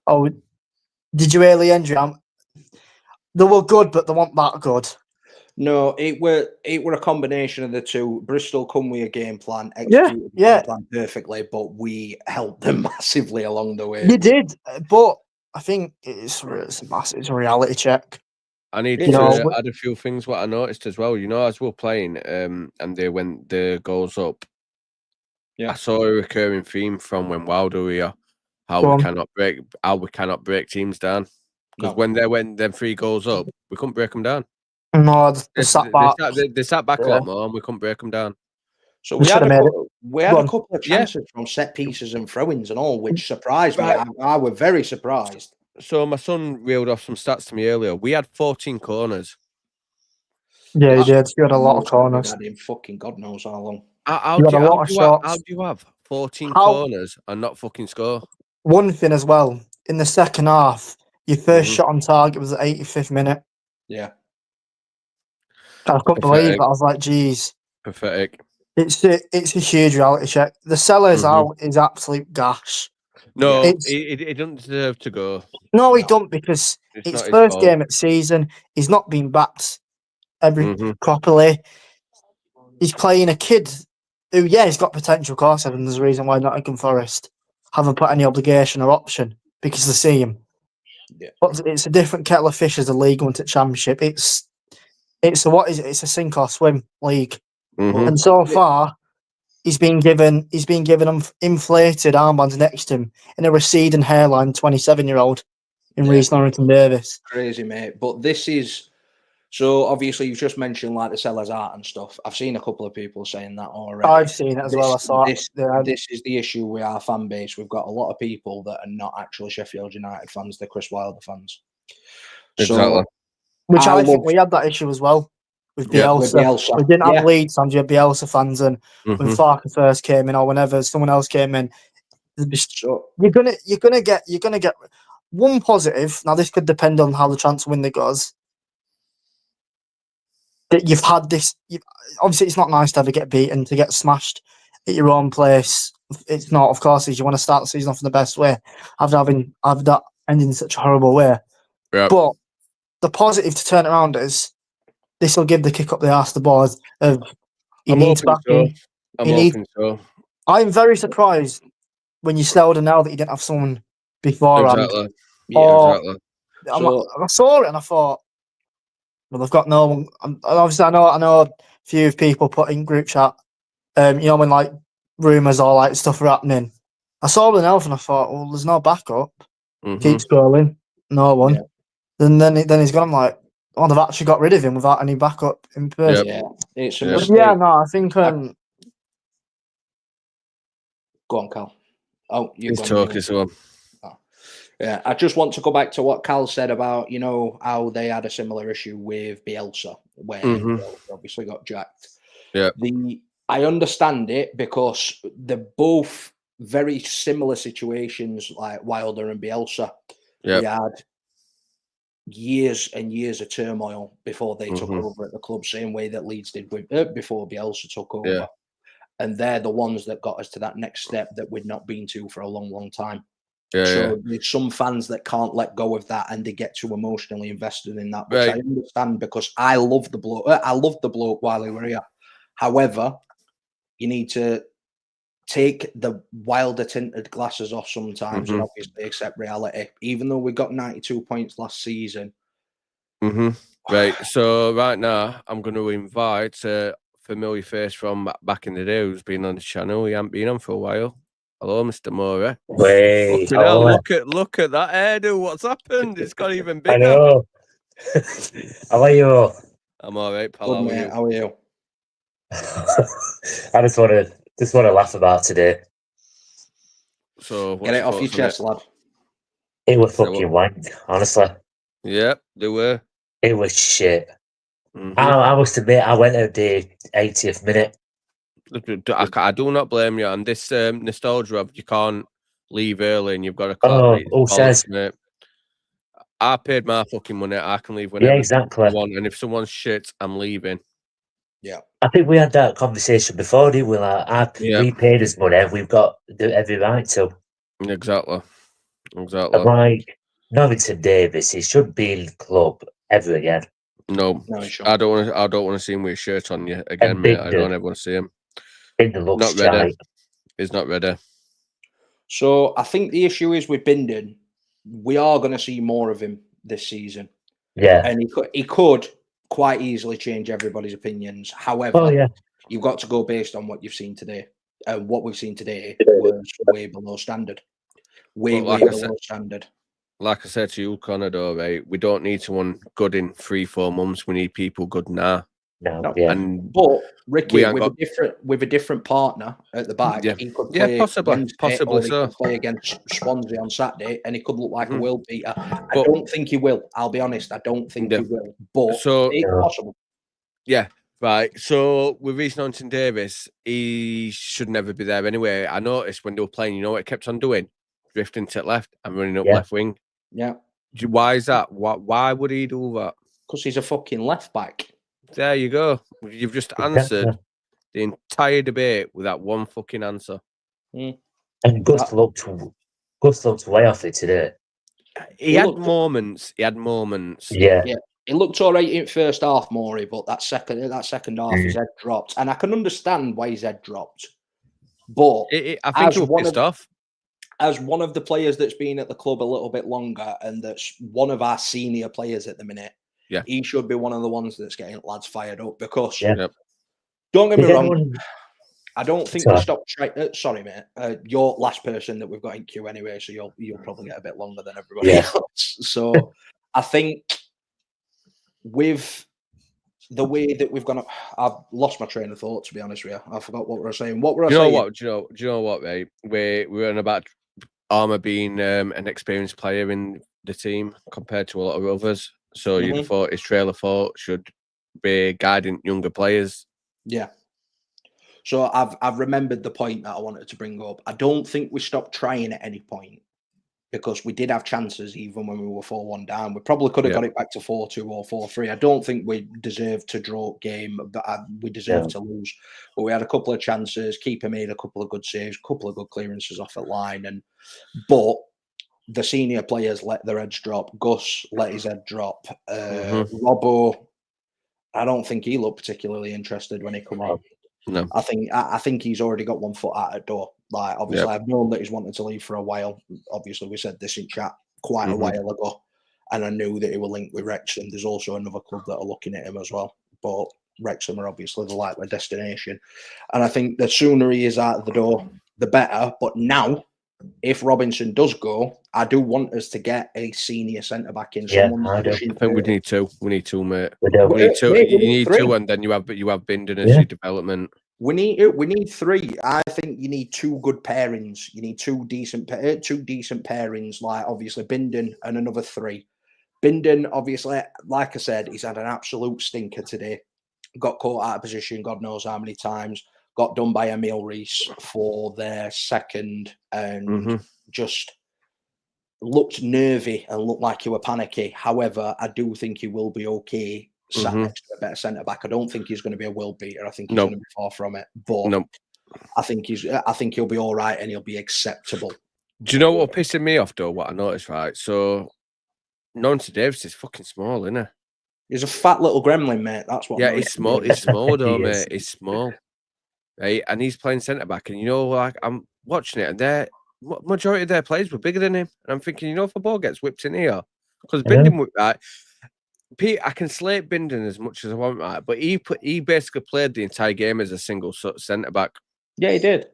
Oh, did you really enjoy them? They were good, but they weren't that good. No, it were a combination of the two. Bristol come with a game plan, executed the game plan perfectly, but we helped them massively along the way. You did, but I think it's massive. It's a reality check. I need to add a few things. What I noticed as well, as we're playing, and when the goals up, I saw a recurring theme from when Wilder were here, how we cannot break teams down. Because when them 3 goals up, we couldn't break them down. No, they sat back. They sat back a lot more, and we couldn't break them down. So we had a couple of chances from set pieces and throw-ins and all, which surprised me. I was very surprised. So my son reeled off some stats to me earlier. We had 14 corners. Yeah, he did. You had a lot of corners. Had in fucking God knows how long. How do you have 14 corners and not fucking score? One thing as well, in the second half, your first shot on target was at 85th minute. Yeah. I couldn't believe it. I was like, geez. Pathetic. It's a huge reality check. The seller's out is absolute gash. No, he doesn't deserve to go. No, he don't, because it's first game at season. He's not been backed properly. He's playing a kid who, he's got potential, of course, and there's a reason why Nottingham Forest haven't put any obligation or option, because they see him. Yeah. But it's a different kettle of fish as a League One to Championship. It's a sink or swim league. And so far, he's been given inflated armbands next to him in a receding hairline 27-year-old in Reece Norrington Davis. Crazy, mate. But this is so obviously you've just mentioned like the seller's art and stuff. I've seen a couple of people saying that already. I've seen it as well. I saw this is the issue with our fan base. We've got a lot of people that are not actually Sheffield United fans, they're Chris Wilder fans. Exactly. Which I think we had that issue as well with Bielsa. We didn't have Leeds fans, we had Bielsa fans, and when Farker first came in, or whenever someone else came in, you're gonna get one positive. Now this could depend on how the transfer window goes. That you've had this. Obviously, it's not nice to ever get beaten, to get smashed at your own place. It's not, of course, you want to start the season off in the best way. After that ending in such a horrible way. Yep. But the positive to turn it around is this will give the kick up the arse the board of he needs backing. I'm very surprised when you Snowden now that you didn't have someone beforehand. Exactly. Yeah, exactly. I saw it and I thought, well, they've got no one. Obviously, I know a few people put in group chat, when like rumours or like stuff are happening. I saw the elf and I thought, well, there's no backup. Keep scrolling, no one. Yeah. And then he's gone. I'm like, oh, they've actually got rid of him without any backup in person. Yeah, no, I think. Go on, Cal. Oh, you're He's gone. talking, so Yeah, I just want to go back to what Cal said about, you know, how they had a similar issue with Bielsa when Bielsa obviously got jacked. yeah, I understand it because they're both very similar situations, like Wilder and Bielsa. yeah, We had years and years of turmoil before they took over at the club, same way that Leeds did with before Bielsa took over. yeah. And they're the ones that got us to that next step that we'd not been to for a long, long time. Yeah, So there's some fans that can't let go of that and they get too emotionally invested in that, which Right. I understand because I love the bloke. I love the bloke while he were here. However, you need to take the Wilder tinted glasses off sometimes and obviously accept reality. Even though we got 92 points last season. Right. So right now I'm going to invite a familiar face from back in the day who's been on the channel. He hasn't been on for a while. Hello, Mr. Moorey. Wait, Fucking hell, look at that hairdo. What's happened? It's got even bigger. I know. How are you? I'm all right, pal. Good, How are mate. you? How are you? I just want to laugh about today. So Get it off your chest, lad. It was So fucking wank, honestly. Yep, they were. It was shit. I must admit, I went at the 80th minute. I do not blame you. And this nostalgia of you can't leave early and you've got to clap. Says? Mate. I paid my fucking money. I can leave whenever exactly. I want. And if someone's shit, I'm leaving. Yeah. I think we had that conversation before, didn't we? Like, we paid us money. We've got every right to. Exactly. I'm like, Norrington Davis, he shouldn't be in the club ever again. No, sure. I don't want to see him with a shirt on you again, mate. I don't ever want to see him. Not ready. Right. He's not ready. So I think the issue is with Bindon. We are going to see more of him this season. Yeah. And he could quite easily change everybody's opinions. However, you've got to go based on what you've seen today. And what we've seen today was way below standard. Way below standard. Like I said to you, Connor, though, right? We don't need someone good in 3-4 months. We need people good now. No. But Ricky, with a different partner at the back, he could play possibly so. Could play against Swansea on Saturday, and he could look like a world beater. I don't think he will. I'll be honest. I don't think he will. But it's possible. Yeah. Right. So with Reece Norrington Davis, he should never be there anyway. I noticed when they were playing, you know what it kept on doing? Drifting to the left and running up left wing. Yeah. Why is that? Why would he do that? Because he's a fucking left back. There you go. You've just answered the entire debate with that one fucking answer. And Gus looked way off it today. He had moments. Yeah. It looked all right in first half, Moorey, but that second half, his head dropped. And I can understand why his head dropped. But I think he was pissed off. As one of the players that's been at the club a little bit longer and that's one of our senior players at the minute, he should be one of the ones that's getting lads fired up because don't get me wrong, I don't think we stopped trying. Sorry, mate. You're last person that we've got in queue anyway, so you'll probably get a bit longer than everybody else. So I think with the way that we've gone, I've lost my train of thought. To be honest with you, I forgot what we were saying. What were I saying? Do you know what? Right, we're on about Armour being an experienced player in the team compared to a lot of others. So you'd have thought his trailer thought should be guiding younger players. Yeah. So I've remembered the point that I wanted to bring up. I don't think we stopped trying at any point because we did have chances even when we were 4-1 down. We probably could have got it back to 4-2 or 4-3. I don't think we deserved to draw game, but we deserved to lose. But we had a couple of chances. Keeper made a couple of good saves, a couple of good clearances off the line. But the senior players let their heads drop. Gus let his head drop. Robbo, I don't think he looked particularly interested when he come on. No, I think he's already got one foot out the door. Like, obviously, I've known that he's wanted to leave for a while. Obviously, we said this in chat quite a while ago, and I knew that he was linked with Wrexham. There's also another club that are looking at him as well, but Wrexham are obviously the likely destination. And I think the sooner he is out the door, the better. But now, if Robinson does go, I do want us to get a senior centre back in. I think we need two. We need two, mate. We need two. Mate, you need two, and then you have Bindon as your development. We need three. I think you need two good pairings. You need two decent pairings. Like obviously Bindon and another three. Bindon, obviously, like I said, he's had an absolute stinker today. Got caught out of position, God knows how many times. Got done by Emil Reese for their second, and just looked nervy and looked like he were panicky. However, I do think he will be okay. Sat next to a better centre back. I don't think he's going to be a world beater. I think he's going to be far from it. But I think he'll be all right and he'll be acceptable. Do you know what pissing me off though? What I noticed, right? So Nonce Davis is fucking small, isn't he? He's a fat little gremlin, mate. That's what. Yeah, he's small. He's small though, mate. He's small, right? And he's playing centre back, and you know, like I'm watching it, and they're majority of their players were bigger than him, and I'm thinking, you know, if a ball gets whipped in here, because Bindon, right? Pete, I can slate Bindon as much as I want, right? But he basically played the entire game as a single centre back. Yeah, he did.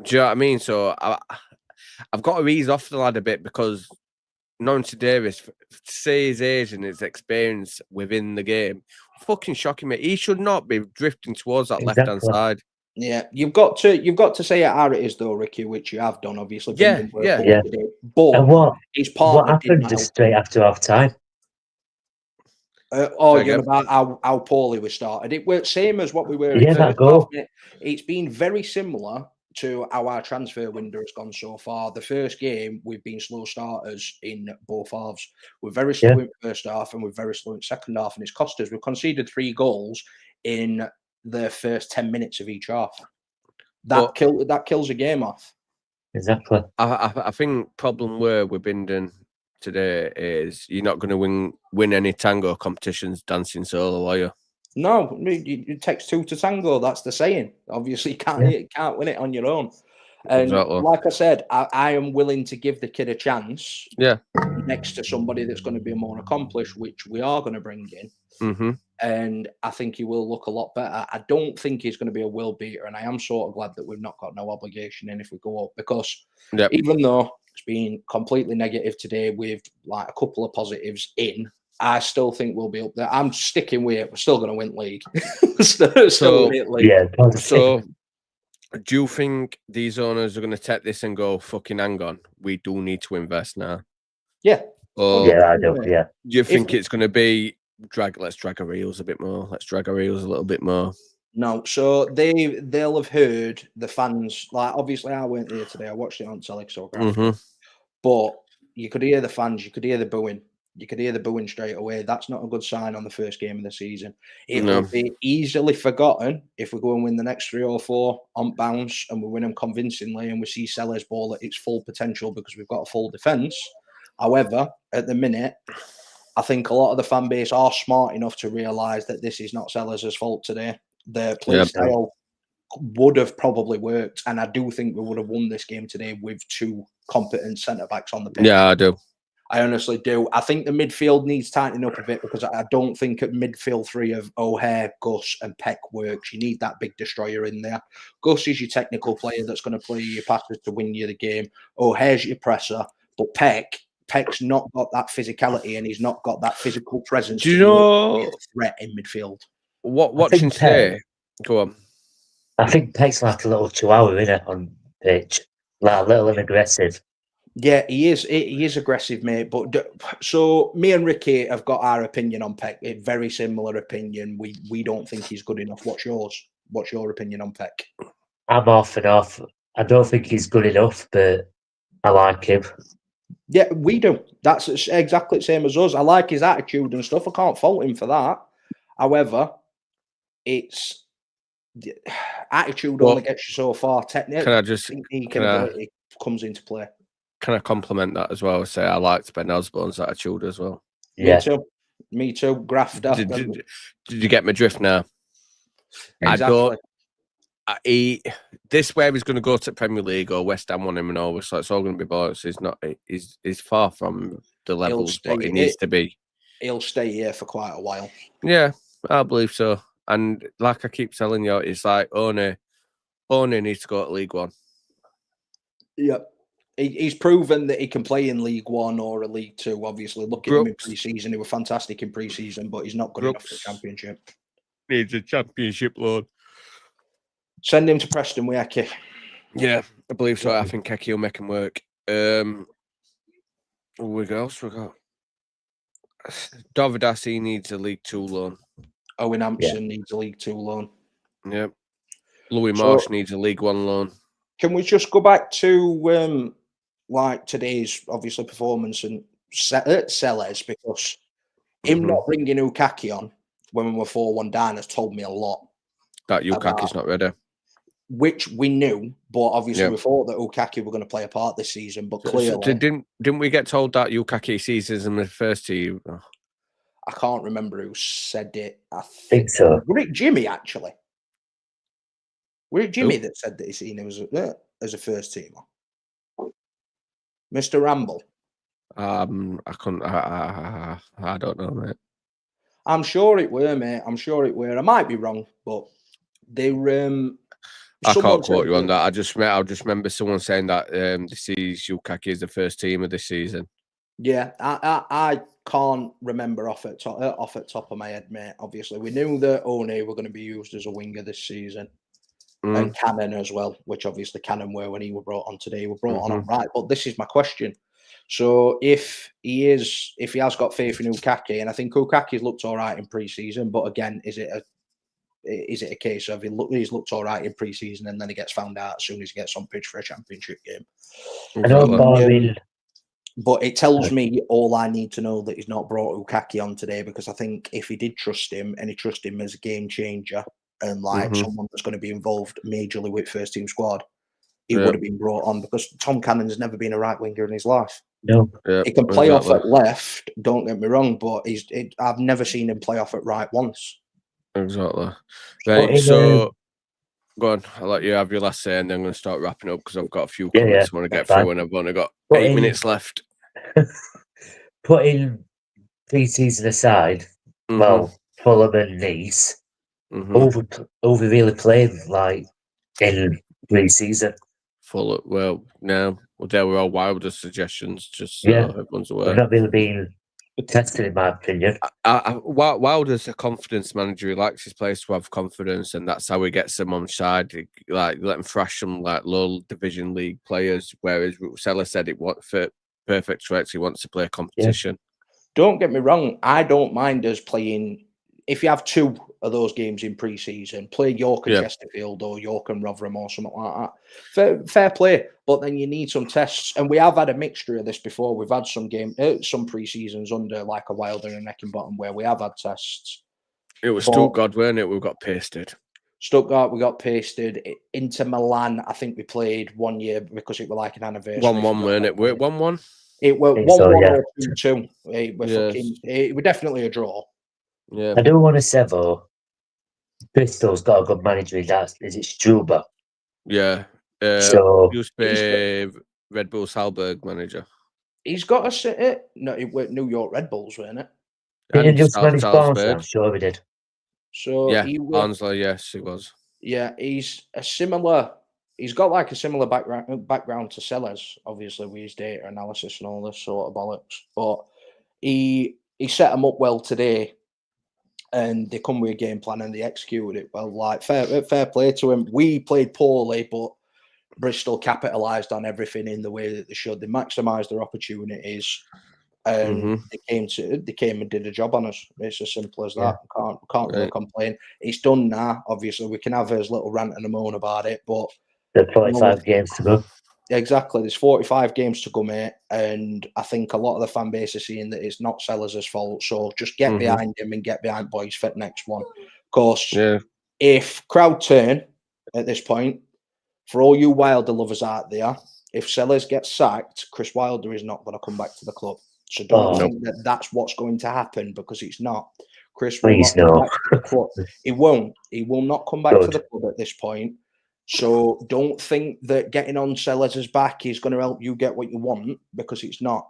Do you know what I mean? So I've got to ease off the lad a bit because Nonce Davis, to say his age and his experience within the game, fucking shocking me. He should not be drifting towards that left-hand side. Yeah, you've got to say it how it is though, Ricky, which you have done, obviously. Yeah. But his partner what happened just straight after half time? You're about how poorly we started. It worked same as what we were. Yeah, that goal. It's been very similar to how our transfer window has gone so far. The first game, we've been slow starters in both halves. We're very slow in first half and we're very slow in second half, and it's cost us. We've conceded 3 goals in the first 10 minutes of each half. That kills a game off. Exactly. I think problem with Bindon today is you're not going to win any tango competitions dancing solo, are you? No, it takes 2 to tango. That's the saying. Obviously, you can't win it on your own. And like I said, I am willing to give the kid a chance. Yeah. Next to somebody that's going to be more accomplished, which we are going to bring in. And I think he will look a lot better. I don't think he's going to be a world beater, and I am sort of glad that we've not got no obligation in if we go up, because even though it's been completely negative today with like a couple of positives in, I still think we'll be up there. I'm sticking with it. We're still going to win league. So, do you think these owners are going to take this and go, fucking hang on, we do need to invest now? Yeah. I do. Yeah. Do you think it's going to be let's drag our heels a bit more? Let's drag our heels a little bit more. No, so they'll have heard the fans. Like obviously, I weren't here today. I watched it on Telexograph, but you could hear the fans. You could hear the booing. You could hear the booing straight away. That's not a good sign on the first game of the season. It will be easily forgotten if we go and win the next 3 or 4 on bounce and we win them convincingly and we see Sellers ball at its full potential because we've got a full defence. However, at the minute, I think a lot of the fan base are smart enough to realise that this is not Sellers' fault today. The play style would have probably worked, and I do think we would have won this game today with 2 competent centre-backs on the pitch. Yeah, I do. I honestly do. I think the midfield needs tightening up a bit because I don't think at midfield 3 of O'Hare, Gus and Peck works. You need that big destroyer in there. Gus is your technical player that's going to play your passes to win you the game. O'Hare's your presser. But Peck's not got that physicality and he's not got that physical presence. Do you know a threat in midfield? Watching today, go on. I think Peck's like a little chihuahua, isn't it, on pitch? Like a little and aggressive. Yeah, he is. He is aggressive, mate. But so me and Ricky have got our opinion on Peck. A very similar opinion. We don't think he's good enough. What's yours? What's your opinion on Peck? I'm off and off. I don't think he's good enough, but I like him. Yeah, we do. That's exactly the same as us. I like his attitude and stuff. I can't fault him for that. However, it's attitude only gets you so far. Technique comes into play. Can I compliment that as well? Say I liked Ben Osborne's attitude as well. Yeah. Me too. Grafter. Did you get my drift now? Exactly. This where he's going to go to Premier League or West Ham want him and all, so it's all going to be bollocks. He's not. He's far from the levels what he needs to be. He'll stay here for quite a while. Yeah, I believe so. And like I keep telling you, it's like One needs to go to League One. Yep. He's proven that he can play in League One or a League Two. Obviously, look at him in pre-season. He was fantastic in pre-season, but he's not good enough for the Championship. Needs a Championship load. Send him to Preston with Eki. Yeah, I believe so. I think Eki will make him work. What else we got? Dovidasi needs a League 2 loan. Owen Hampson needs a League 2 loan. Yep. Louis Marsh needs a League 1 loan. Can we just go back to like today's obviously performance and Sellers, because him not bringing Ukaki on when we were 4-1 down has told me a lot. That Ukaki's not ready. Which we knew, but obviously we thought that Ukaki were going to play a part this season. But clearly, didn't we get told that Ukaki sees in the first team? I can't remember who said it. I think so. Was it Jimmy actually? Was it Jimmy that said that he seen him as a first teamer? Mr. Ramble. I couldn't. I don't know, mate. I'm sure it were, mate. I'm sure it were. I might be wrong, but they I can't quote you on that. I just remember someone saying that this is Ukaki as the first teamer this season. Yeah, I can't remember off at top of my head, mate. Obviously, we knew that One were going to be used as a winger this season, and Cannon as well, which obviously Cannon were when he were brought on today. He were brought on right, but this is my question. So if he has got faith in Ukaki, and I think Ukaki's looked all right in pre-season, but again, is it a case of he's looked all right in pre-season and then he gets found out as soon as he gets on pitch for a championship game? But it tells me all I need to know that he's not brought Ukaki on today, because I think if he did trust him and he trusted him as a game changer and like someone that's going to be involved majorly with first team squad, he would have been brought on, because Tom Cannon's never been a right winger in his life. No, he can play off at left. Don't get me wrong, but I've never seen him play off at right once. Exactly. Right. So, go on. I'll let you have your last say, and then I'm going to start wrapping up because I've got a few comments I want to get through, and I've only got 8 minutes left. Putting pre-season aside, well, Fulham and Nice, over really played like in pre-season. Well, no. Well, they were all Wilder suggestions, just so everyone's aware. They've not really been tested, in my opinion. Wilder's a confidence manager. He likes his players to have confidence, and that's how he gets them on side. Like, let them thrash some like low division league players. Whereas Seller said for perfect threats, he wants to play competition. Don't get me wrong. I don't mind us playing. If you have 2 of those games in pre-season, play York and Chesterfield or York and Rotherham or something like that. Fair play, but then you need some tests, and we have had a mixture of this before. We've had some pre-seasons under like a Wilder and Neckenbottom where we have had tests. It was Stuttgart, weren't it? We got pasted. Stuttgart, we got pasted. Inter Milan, I think we played 1 year because it was like an anniversary. 1-1, weren't it? 1-1. It was 1-1 or 2-2. It was definitely a draw. Yeah, I do want to say though, Bristol's got a good manager in that. Is it Struber? Yeah. So used to be Red Bull Salzburg manager. He's got a city. No, it was New York Red Bulls, weren't it? Did he just manage Barnsley? I'm sure he did. So yeah, Barnsley, yes, he was. Yeah, he's got like a similar background to Sellers, obviously, with his data analysis and all this sort of bollocks. But he set them up well today, and they come with a game plan and they executed it well. Like fair play to him. We played poorly, but Bristol capitalised on everything in the way that they should. They maximised their opportunities, and they came and did a job on us. It's as simple as that. Can't really complain. It's done now. Obviously, we can have his little rant and a moan about it, but there's 45 games to go. Exactly, there's 45 games to go, mate, and I think a lot of the fan base is seeing that it's not Sellers' fault. So just get behind him and get behind boys for the next one. Of course, if crowd turn at this point, for all you Wilder lovers out there, if Sellers gets sacked, Chris Wilder is not going to come back to the club. So don't think that that's what's going to happen, because it's not. Chris will not come back to the club. He won't. He will not come back to the club at this point. So don't think that getting on Sellers' back is going to help you get what you want, because it's not.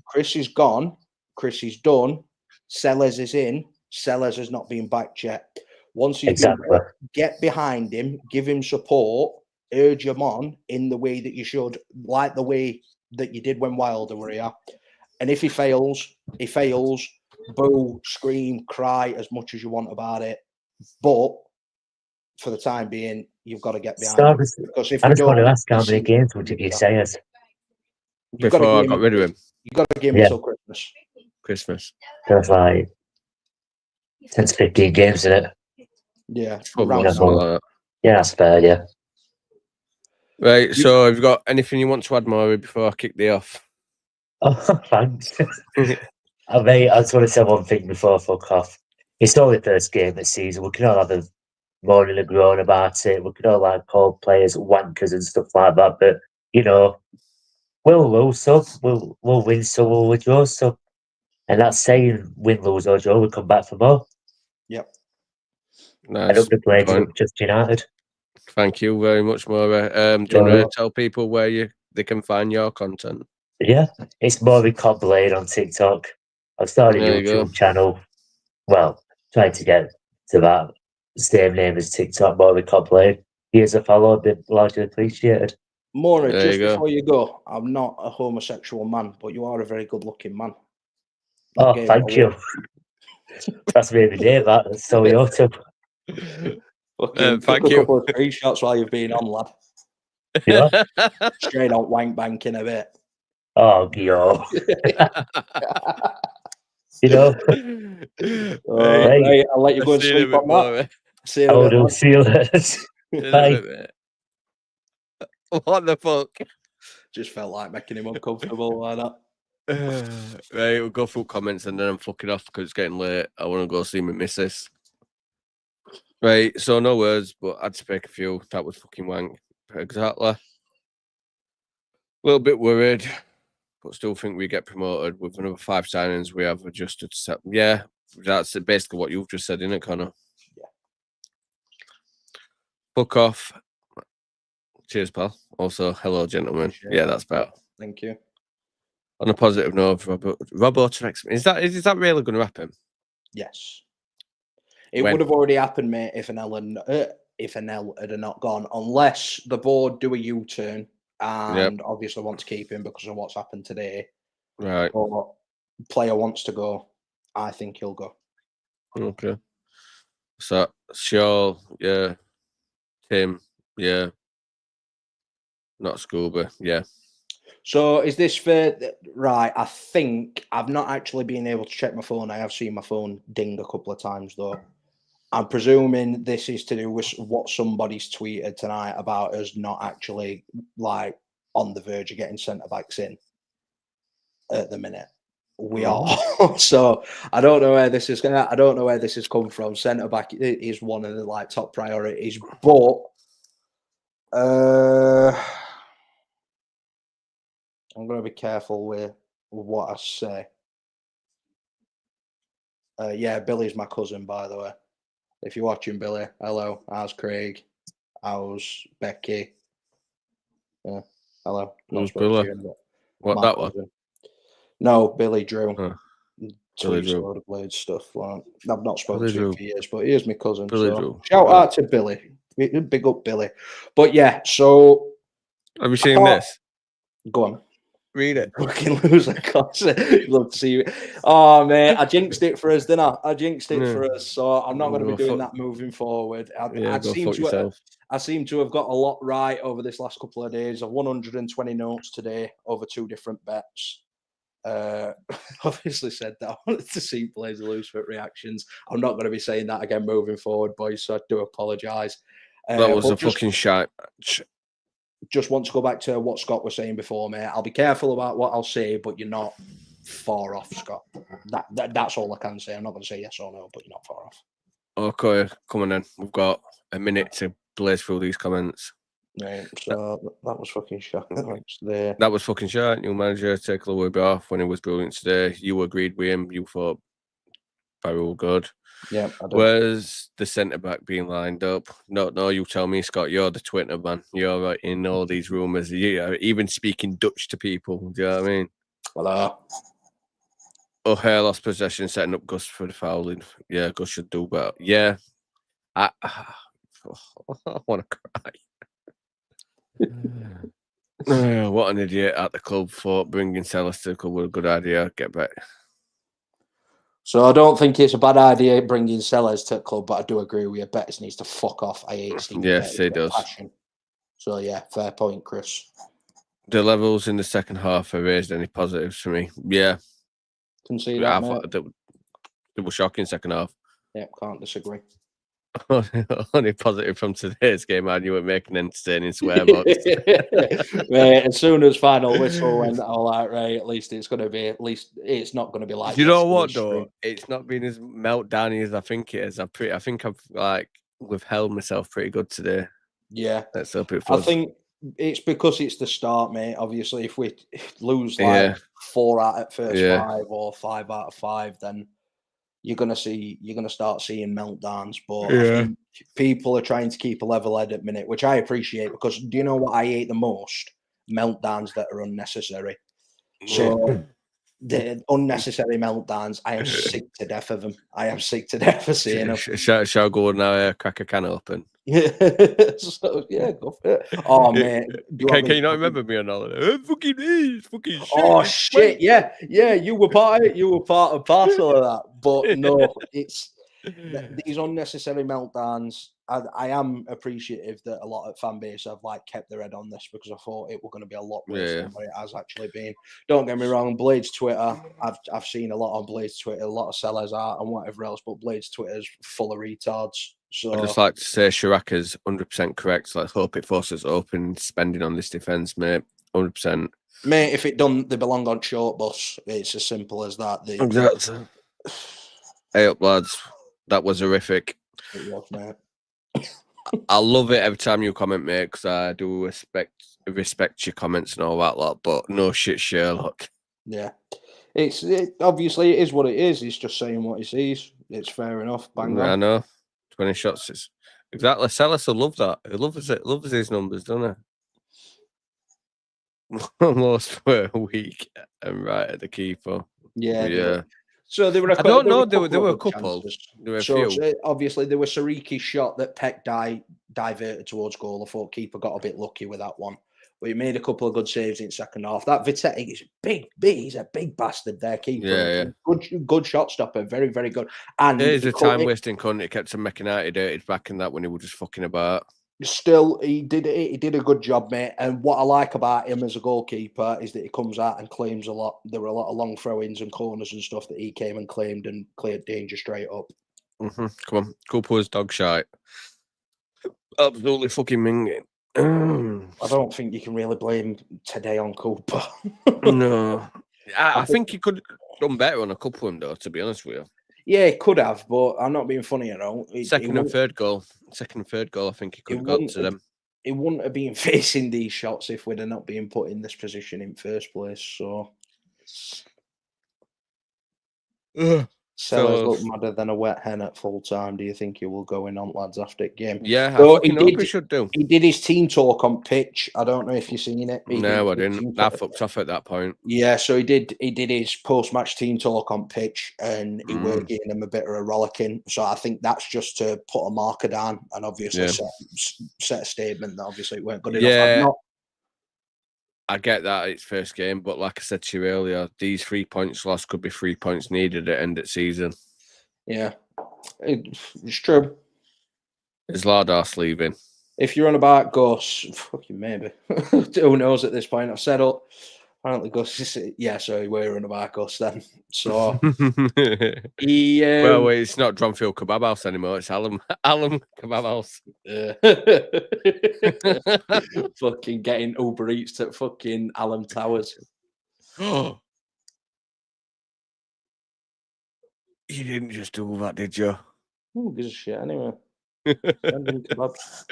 Chris is gone. Chris is done. Sellers is in. Sellers has not been backed yet. Once he's been back, get behind him, give him support, urge him on in the way that you should, like the way that you did when Wilder were here. And if he fails, boo, scream, cry as much as you want about it. But for the time being, you've got to get behind So him. Because if I we just want to don't, ask how many games would you say us? Before I got rid of him. You've got to give him until Christmas. That's like 10 to 15 games in it. Yeah. Yeah, that's fair, yeah. Right, so have you got anything you want to add, Moorey, before I kick thee off? Oh, thanks. I just want to say one thing before I fuck off. It's only the first game of the season. We can all have a moaning and groan about it. We can all like call players wankers and stuff like that. But you know, we'll lose some, we'll win some, we'll draw some. And that's saying win, lose or draw. We'll come back for more. Yep. Nice. And up the blades of just United. Thank you very much, Moorey. Do you want to tell people where they can find your content? Yeah, it's Moorey Blade on TikTok. I've started a YouTube channel. Well, trying to get to that same name as TikTok, Moorey Blade. Here's a follow, been largely appreciated. Moorey, just before you go, I'm not a homosexual man, but you are a very good-looking man. Thank you. That's maybe day, that. That's so autumn. Thank you. A couple of screenshots while you've been on, lad. Yeah. Straight on wank banking a bit. Oh, yo. You know. Right, I'll let you go and sleep on that. See you in a bit. See you later. Bye. What the fuck? Just felt like making him uncomfortable like that. Right, we'll go through comments and then I'm fucking off because it's getting late. I want to go see my missus. Right, so no words, but I'd speak a few. That was fucking wank. Exactly. A little bit worried, but still think we get promoted with another 5 signings. We have adjusted. Yeah, that's basically what you've just said, isn't it, Connor? Yeah. Fuck off. Cheers, pal. Also, hello, gentlemen. Yeah, that's better. Thank you. On a positive note, Robotics. Is that really going to happen? Yes. It would have already happened, mate, if an L had not gone, unless the board do a U-turn and obviously want to keep him because of what's happened today. Right. Or player wants to go, I think he'll go. Okay. So, Shaw, yeah. Tim, yeah. Not Scuba, yeah. So is this for right? I think I've not actually been able to check my phone. I have seen my phone ding a couple of times though. I'm presuming this is to do with what somebody's tweeted tonight about us not actually like on the verge of getting centre backs in at the minute. We are. So I don't know where this is gonna. I don't know where this has come from. Centre back is one of the like top priorities, but I'm going to be careful with what I say. Yeah, Billy's my cousin, by the way. If you're watching, Billy, hello. How's Craig? How's Becky? Yeah, hello. Who's Billy? What, that cousin. One? No, Billy Drew. Billy Drew. Load of blade stuff. Like, I've not spoken to him for years, but he is my cousin. Billy so Drew. Shout out to Billy. Big up Billy. But yeah, so... Have you seen this? Go on. Read it. Fucking loser. Love to see you. Oh, man. I jinxed it for us, didn't I? I jinxed it for us. So I'm not going to be doing that moving forward. I seem to have got a lot right over this last couple of days. I've 120 notes today over 2 different bets. Obviously said that I wanted to see Blazer lose for reactions. I'm not going to be saying that again moving forward, boys. So I do apologise. That was a fucking shite. Just want to go back to what Scott was saying before, mate. I'll be careful about what I'll say, but you're not far off, Scott. That's all I can say. I'm not going to say yes or no, but you're not far off. Okay, come on then. We've got a minute to blaze through these comments. Right, so that was fucking shocking. That was fucking shit. New manager, take a little bit off when he was brilliant today. You agreed with him. You thought Barry was good. Yeah, I do. Where's the centre back being lined up? No, you tell me, Scott. You're the Twitter man. You're right in all these rumours. You're even speaking Dutch to people. Do you know what I mean? Hello. O'Hare lost possession, setting up Gus for the fouling. Yeah, Gus should do better. Yeah, I want to cry. What an idiot at the club. Thought bringing Sellers to the club was a good idea. Get back. So I don't think it's a bad idea bringing Sellers to the club, but I do agree with you. Bettis needs to fuck off. I hate Steve Yes, Bettis he with does. passion. So yeah, fair point, Chris. The levels in the second half have raised any positives for me. Yeah. Can see that, mate. They were shocking second half. Yeah, can't disagree. Only positive from today's game, I knew it making entertaining swear box. Mate, as soon as final whistle went, all like, right, at least it's not going to be like. Do you know what though? It's not been as meltdowny as I think it is. I think I've like withheld myself pretty good today. Yeah, let's hope it. I think it's because it's the start, mate. Obviously, if we lose like 4 out of first 5 or 5 out of 5, then you're gonna start seeing meltdowns. But I think people are trying to keep a level head at minute, which I appreciate, because do you know what I hate the most? Meltdowns that are unnecessary. So the unnecessary meltdowns, I am sick to death of them. I am sick to death of seeing them. Shall I go now? Crack a can open. So yeah, go for it. Oh man, can you not remember me on holiday? Fucking shit. Oh shit! Yeah, you were part and parcel of that. But no, it's these unnecessary meltdowns. I am appreciative that a lot of fan base have like kept their head on this, because I thought it was going to be a lot worse than what it has actually been. Don't get me wrong, Blade's Twitter. I've seen a lot on Blade's Twitter, a lot of sellers art and whatever else, but Blade's Twitter is full of retards. So I'd just like to say Shiraka's 100% correct. So let's hope it forces open spending on this defence, mate. 100%. Mate, if it done, they belong on short bus. It's as simple as that. Exactly. Hey up, lads. That was horrific. It was, mate. I love it every time you comment, mate, because I do respect your comments and all that lot, but no shit, Sherlock. Yeah. Obviously it is what it is. He's just saying what he sees. It's fair enough. Bang on. I know. 20 shots is exactly. Sellers will love that. He loves it. Loves his numbers, doesn't he? Almost per week and right at the keeper. Yeah. So there were. I don't know. There were a couple. There were a few. Obviously, there was Sariki's shot that Peck diverted towards goal. I thought keeper got a bit lucky with that one, but he made a couple of good saves in second half. That Vitetti is big. He's a big bastard there, keeper. Yeah. Good shot stopper. Very, very good. And he's a time wasting cunt. He kept him making out. He dirted back in that when he was just fucking about. Still, he did a good job, mate. And what I like about him as a goalkeeper is that he comes out and claims a lot. There were a lot of long throw-ins and corners and stuff that he came and claimed and cleared danger straight up. Come on, Cooper's dog shite. Absolutely fucking minging. I don't think you can really blame today on Cooper. No, I think he could have done better on a couple of them, though. To be honest with you. Yeah, he could have, but I'm not being funny, you know. Second and third goal, I think he could have got to them. He wouldn't have been facing these shots if we'd have not been put in this position in first place. So, Sellers look madder than a wet hen at full time. Do you think he will go in on lads after the game? Yeah, I think he should do. He did his team talk on pitch. I don't know if you've seen it. No, I didn't. I fucked off at that point. Yeah, so he did his post-match team talk on pitch, and he were giving him a bit of a rollicking. So I think that's just to put a marker down and obviously set a statement that obviously it weren't good enough. Yeah. I get that it's first game, but like I said to you earlier, these 3 points lost could be 3 points needed at end of season. Yeah, it's true. Is Lardas leaving? If you're on about Gus, fucking maybe. Who knows at this point? I've said up. Apparently Gus is, so we're on about Gus then. So he well, it's not Dronfield Kebab House anymore, it's Alum Kebab House. Fucking getting Uber Eats at fucking Alum Towers. You didn't just do that, did you? Who gives a shit anyway? Send him kebabs.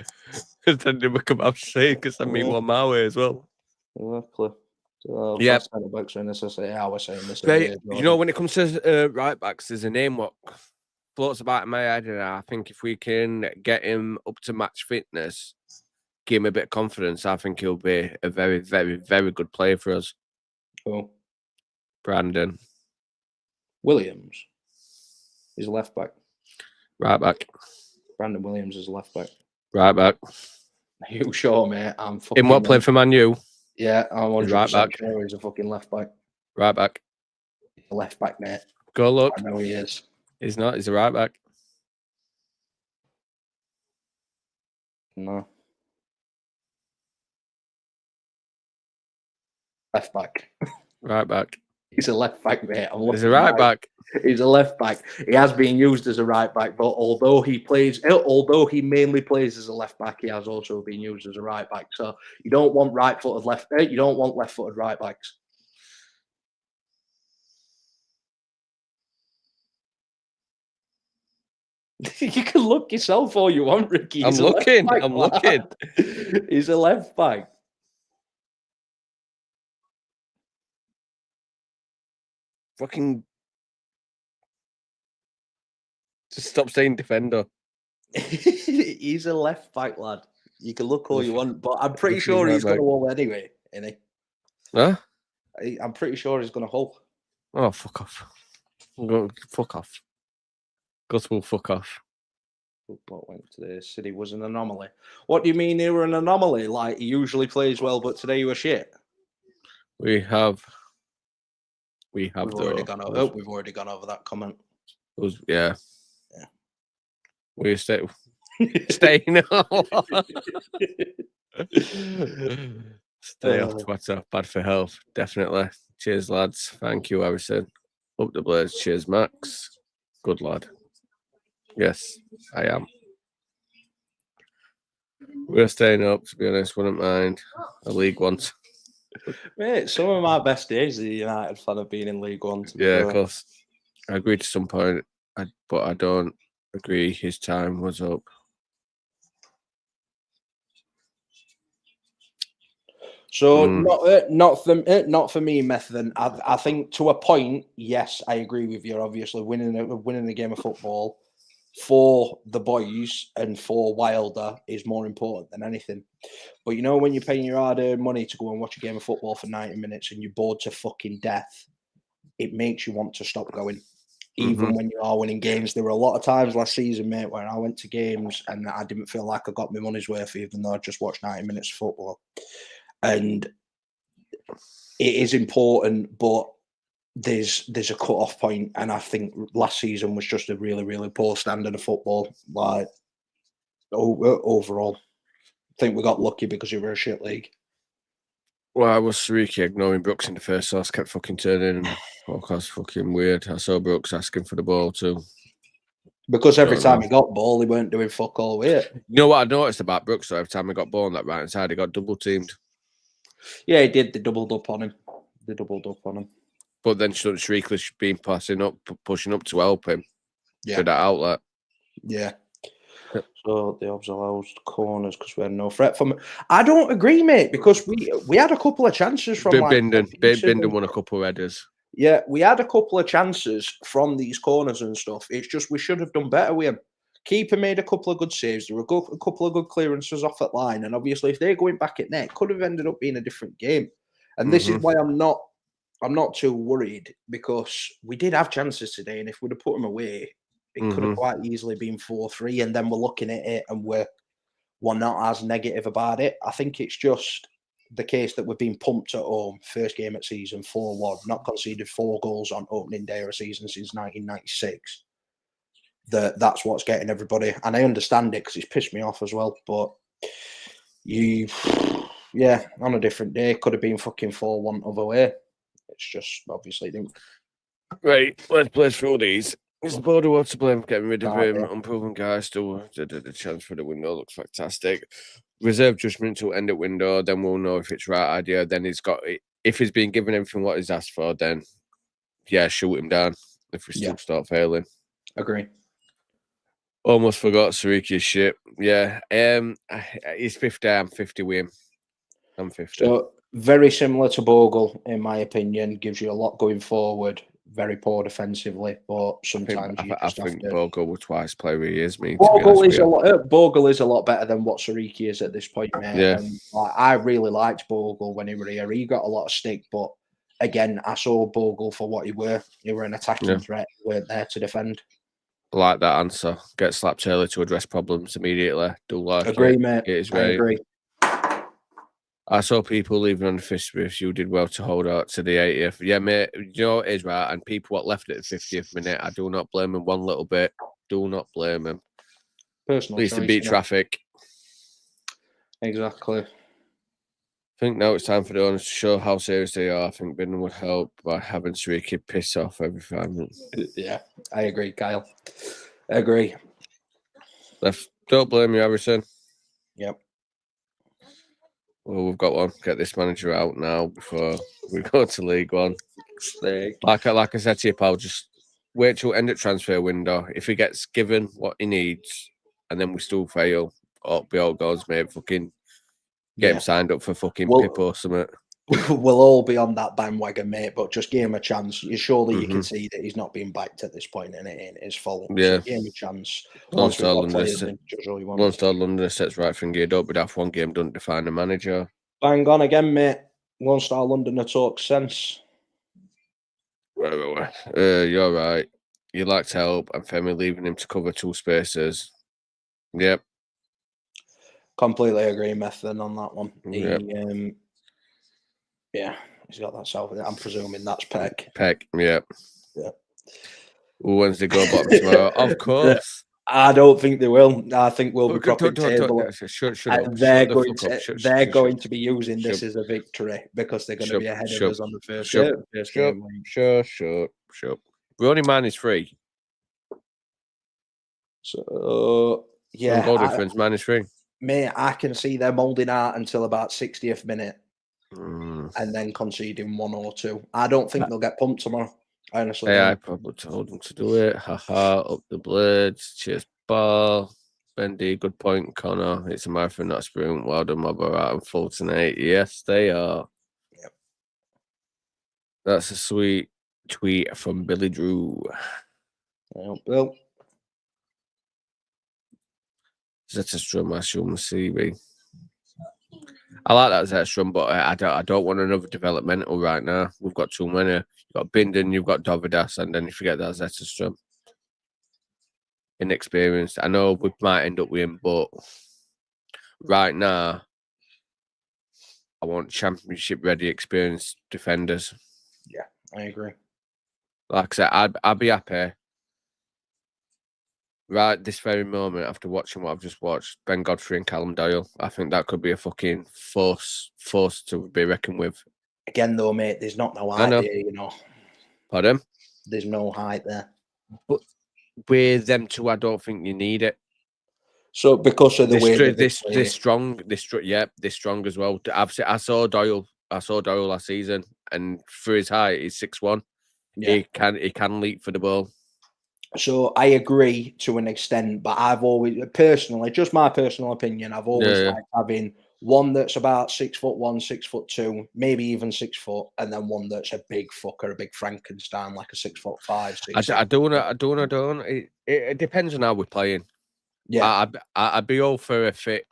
Send him a kebab shake, send me one my way as well. Exactly. Yeah. Right. You know, when it comes to right backs, there's a name what floats about in my head, and I think if we can get him up to match fitness, give him a bit of confidence, I think he'll be a very, very, very good player for us. Cool. Brandon Williams is left back. Right back. Brandon Williams is left back. Right back. Are you sure, mate? I'm fucking. In what play for Man U? Yeah, I'm 100% right back. sure he's a fucking left back. Right back. Left back, mate. Go look. I know he is. He's not. He's a right back. No. Left back. Right back. He's a left back, mate. He's a right back. He's a left back. He has been used as a right back, but although he mainly plays as a left back, he has also been used as a right back. So you don't want you don't want left-footed right backs. You can look yourself all you want, Ricky. I'm looking. I'm looking. He's a left back. Fucking just stop saying defender. He's a left back, lad. You can look all you want, but I'm pretty sure he's going to hold anyway, isn't he? Huh? I'm pretty sure he's going to hold. Oh, fuck off. Fuck off. Gus will fuck off. What went to the City was an anomaly. What do you mean they were an anomaly? Like, he usually plays well, but today he was shit? We've already gone over that comment. Yeah. We're staying up. Stay off Twitter. Bad for health. Definitely. Cheers, lads. Thank you, Harrison. Up the Blaze. Cheers, Max. Good lad. Yes, I am. We're staying up, to be honest. Wouldn't mind a League One. Mate, some of my best days as a United fan have been in League One. Yeah, of course. I agree to some point, but I don't agree his time was up. So not for me, Methan. I think to a point, yes, I agree with you. Obviously, winning a game of football for the boys and for Wilder is more important than anything. But you know, when you're paying your hard-earned money to go and watch a game of football for 90 minutes and you're bored to fucking death, it makes you want to stop going. Even when you are winning games. There were a lot of times last season, mate, where I went to games and I didn't feel like I got my money's worth, even though I just watched 90 minutes of football. And it is important, but there's a cut-off point, and I think last season was just a really, really poor standard of football. Like, overall, I think we got lucky because we were a shit league. Well, I was Sariki ignoring Brooks in the first half, kept fucking turning, and that's fucking weird. I saw Brooks asking for the ball too. Because every time he got ball, he weren't doing fuck all with it. You know what I noticed about Brooks, though? Every time he got ball on that right hand side, he got double teamed. Yeah, he did. They doubled up on him. But then Shriekley's been pushing up to help him. Yeah. To that outlet. Yeah. So the obs allows corners because we had no threat from it. I don't agree, mate, because we had a couple of chances from Binden won a couple of headers. Yeah, we had a couple of chances from these corners and stuff. It's just we should have done better with him. Keeper made a couple of good saves. There were a couple of good clearances off that line, and obviously, if they're going back at net, it could have ended up being a different game. And this is why I'm not too worried, because we did have chances today, and if we'd have put them away, it could have quite easily been 4-3. And then we're looking at it, and we're not as negative about it. I think it's just the case that we've been pumped at home, first game at season 4-1, not conceded 4 goals on opening day of a season since 1996. That's what's getting everybody, and I understand it because it's pissed me off as well. But on a different day, could have been fucking 4-1 other way. It's just obviously didn't. Right, let's play through these. Is the board wants to blame for getting rid of him? Unproven guy still the chance for the window looks fantastic. Reserve judgment till end of window, then we'll know if it's right idea. Then if he's been given everything what he's asked for, then shoot him down if we still start failing. Agree. Almost forgot Sariki's shit. Yeah. He's 50. I'm 50 with him. I'm 50. So very similar to Bogle, in my opinion. Gives you a lot going forward. Very poor defensively, but sometimes I think Bogle will twice play where he is. Bogle is a lot better than what Sariki is at this point, mate. Yeah. And, I really liked Bogle when he were here. He got a lot of stick, but again, I saw Bogle for what he were. He were an attacking threat. He weren't there to defend. I like that answer. Get slapped early to address problems immediately. Do like agree, it. Mate. It is I agree. I saw people leaving on the 50th. You did well to hold out to the 80th. Yeah, mate, you know it is right. And people what left at the 50th minute, I do not blame them one little bit. Do not blame them. Personal At least choice, to beat traffic. Exactly. I think now it's time for the owners to show how serious they are. I think Binnen would help by having Sriki piss off every family. Yeah, I agree, Kyle. I agree. Don't blame you, Harrison. Yep. Well, we've got one. Get this manager out now before we go to League One. Like I said to you, pal, just wait till end of transfer window. If he gets given what he needs and then we still fail, up be all goes, mate. Fucking get him signed up for fucking Pip or something. We'll all be on that bandwagon, mate, but just give him a chance. Surely you can see that he's not being backed at this point and it ain't his fault. Yeah. So give him a chance. Once London sets right thing, you don't be daft. One game doesn't define a manager. Bang on again, mate. Lone Star Londoner talks sense. You're right. You like to help, and Femi leaving him to cover two spaces. Yep. Completely agree, Method, on that one. Yep. Yeah, he's got that self. I'm presuming that's Peck. Peck, yep. Yeah. Wednesday go bottom tomorrow. Of course. I don't think they will. I think we'll be dropping table. They're going to be using this as a victory because they're going to be ahead of us on the first game. Sure. We're only -3. So yeah, goal difference -3. Mate, I can see them holding out until about 60th minute. And then conceding 1 or 2. I don't think they'll get pumped tomorrow. I honestly don't. I probably told them to do it. Haha, up the blades. Cheers, ball. Bendy, good point, Connor. It's a marathon, not a sprint. Well done, my brother. And Fulton 8. Yes, they are. Yep. That's a sweet tweet from Billy Drew. Bill. Zetterstrom, I assume, CB. I like that Zetterstrom, but I don't want another developmental right now. We've got too many. You've got Binden, you've got Dovidas, and then you forget that Zetterstrom. Inexperienced. I know we might end up with him, but right now, I want championship-ready, experienced defenders. Yeah, I agree. Like I said, I'd be happy. Right this very moment, after watching what I've just watched, Ben Godfrey and Callum Doyle, I think that could be a fucking force to be reckoned with. Again, though, mate, there's not no height there, you know. Pardon? There's no height there. But with them two, I don't think you need it. So because of the way they're strong, they're strong as well. I saw Doyle last season, and for his height, he's 6'1". Yeah. He can leap for the ball. So I agree to an extent, but I've always personally, just my personal opinion, I've always liked having one that's about 6'1", 6'2", maybe even 6 foot, and then one that's a big fucker, a big Frankenstein, like a 6'5", 6'6". It depends on how we're playing. Yeah, I'd be all for a fit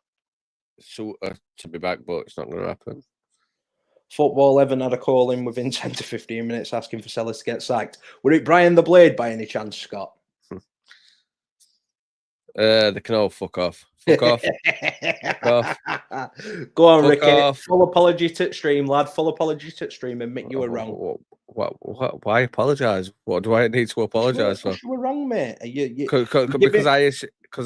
suitor to be back, but it's not going to happen. Football Evan had a call in within 10 to 15 minutes asking for Sellers to get sacked. Were it Brian the Blade by any chance, Scott? They can all fuck off. Fuck off. Fuck off. Go on, fuck Ricky. Off. Full apology to stream, lad. Full apology to stream. Admit you were wrong. Why apologise? What do I need to apologise for? You were wrong, mate. Because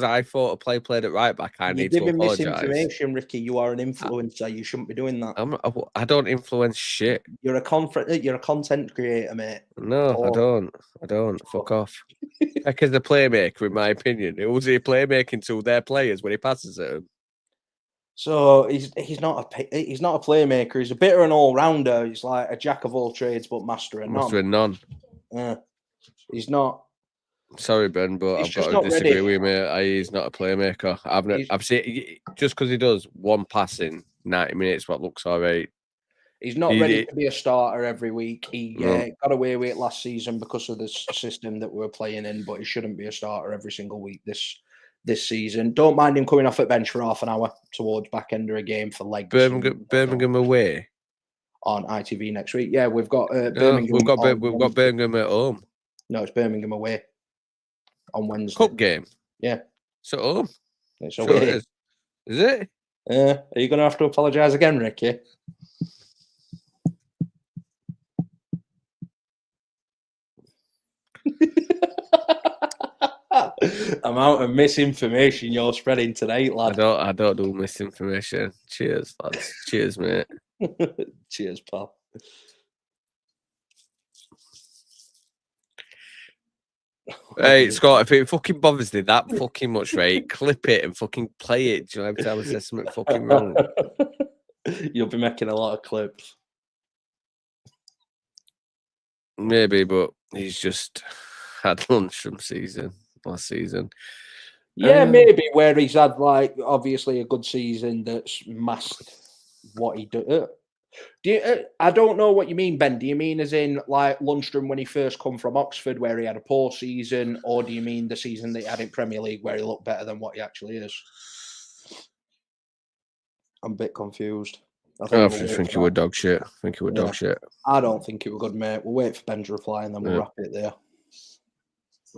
I thought a play played at right back. I need to apologise. Misinformation, Ricky. You are an influencer. You shouldn't be doing that. I don't influence shit. You're a content creator, mate. No, I don't. Fuck off. Because the playmaker, in my opinion, it was a playmaking to their players when he passes it. So he's not a playmaker. He's a bit of an all rounder. He's like a jack of all trades, but master of none. Yeah, he's not. Sorry, Ben, but I've got to disagree with you, mate. He's not a playmaker. I've seen just because he does one pass in 90 minutes, what looks all right. He's not ready to be a starter every week. He got away with it last season because of the system that we were playing in, but he shouldn't be a starter every single week this season. Don't mind him coming off at bench for half an hour towards back end of a game for legs. Birmingham away on ITV next week. Yeah, we've got Birmingham. We've got Birmingham at home. No, it's Birmingham away on Wednesday. Cup game. Yeah, it's at home. It's away. Is it? Are you going to have to apologise again, Ricky? Amount of misinformation you're spreading tonight, lad. I don't do misinformation. Cheers, lads. Cheers, mate. Cheers, pal. Hey, Scott, if it fucking bothers me that fucking much, right, clip it and fucking play it. Do you know, every time I say something fucking wrong? You'll be making a lot of clips. Maybe, but he's just had lunch from last season. Yeah, maybe where he's had like obviously a good season that's masked what he did. I don't know what you mean, Ben. Do you mean as in like Lundstrom when he first come from Oxford, where he had a poor season, or do you mean the season that he had in Premier League, where he looked better than what he actually is? I'm a bit confused. I think you were dog shit. I think you were dog shit. I don't think it were good, mate. We'll wait for Ben to reply and then we'll wrap it there.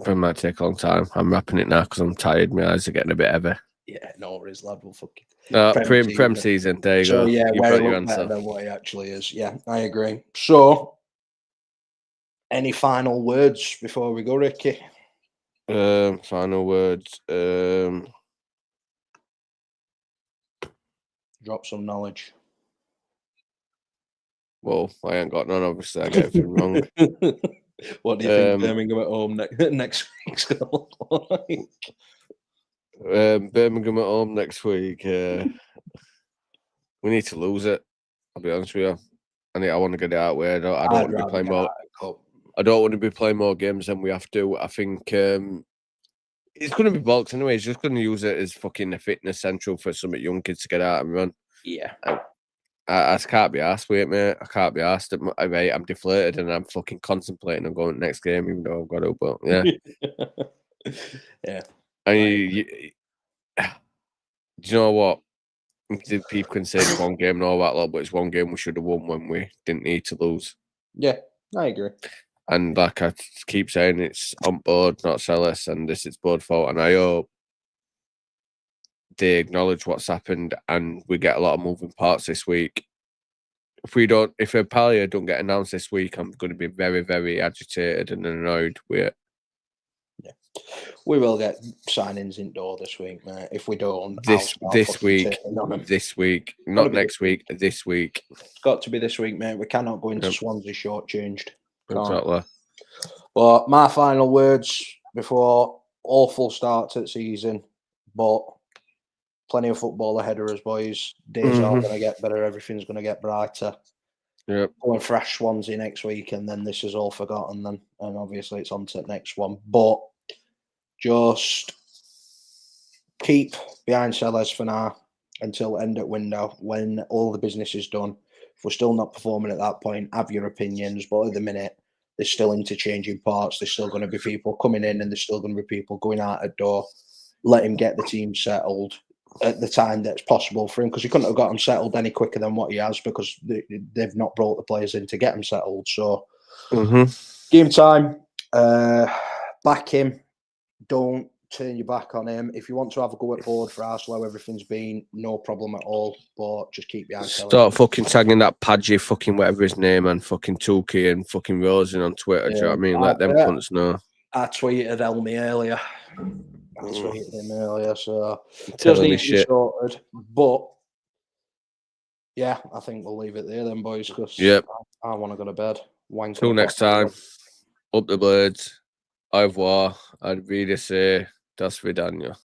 It might take a long time. I'm wrapping it now because I'm tired. My eyes are getting a bit heavy. Yeah, no worries, lad. We'll fucking Prem season. There you go. Yeah, You've where got he your looked better answer. than what he actually is. Yeah, I agree. So, any final words before we go, Ricky? Final words. Drop some knowledge. Well, I ain't got none. Obviously, I get everything wrong. What do you think Birmingham at home next week's going to look like? Birmingham at home next week. We need to lose it. I'll be honest with you. I want to get it out where I don't want to be playing more. I don't want to be playing more games than we have to. I think it's going to be bollocks anyway. He's just going to use it as fucking a fitness central for some young kids to get out and run. Yeah. I can't be asked with it, mate. I can't be asked. I'm deflated and I'm fucking contemplating on going to the next game, even though I've got to. But yeah, yeah. And do you know what? People can say it's one game and all that lot, but it's one game we should have won when we didn't need to lose. Yeah, I agree. And like I keep saying, it's on board, not Sellis, and this is board fault. And I hope they acknowledge what's happened and we get a lot of moving parts this week. If Palia don't get announced this week, I'm going to be very, very agitated and annoyed with it. Yeah, we will get signings indoor this week, mate. If we don't, this week, not next week. This week, it's got to be this week, mate. We cannot go into Swansea shortchanged. Exactly. But my final words before awful start to the season, but plenty of football ahead of us, boys. Days are going to get better. Everything's going to get brighter. Yep. Going fresh Swansea next week, and then this is all forgotten. Then, and obviously it's on to the next one. But just keep behind Sellers for now until end at window when all the business is done. If we're still not performing at that point, have your opinions. But at the minute, there's still interchanging parts. There's still going to be people coming in, and there's still going to be people going out at door. Let him get the team settled at the time that's possible for him, because he couldn't have got him settled any quicker than what he has, because they've not brought the players in to get him settled. So give him time, back him, don't turn your back on him. If you want to have a go at board for Arsenal, how everything's been, no problem at all, but just keep behind. Start fucking tagging that Padgy fucking whatever his name and fucking Tukey and fucking Rosen on Twitter. Do you know what I mean? Let them cunts know. I tweeted Elmy earlier. I tweeted him earlier, so does need to be sorted. But yeah, I think we'll leave it there then, boys, because I want to go to bed. Till next time, up the blades, au revoir, I'd really say das vidania.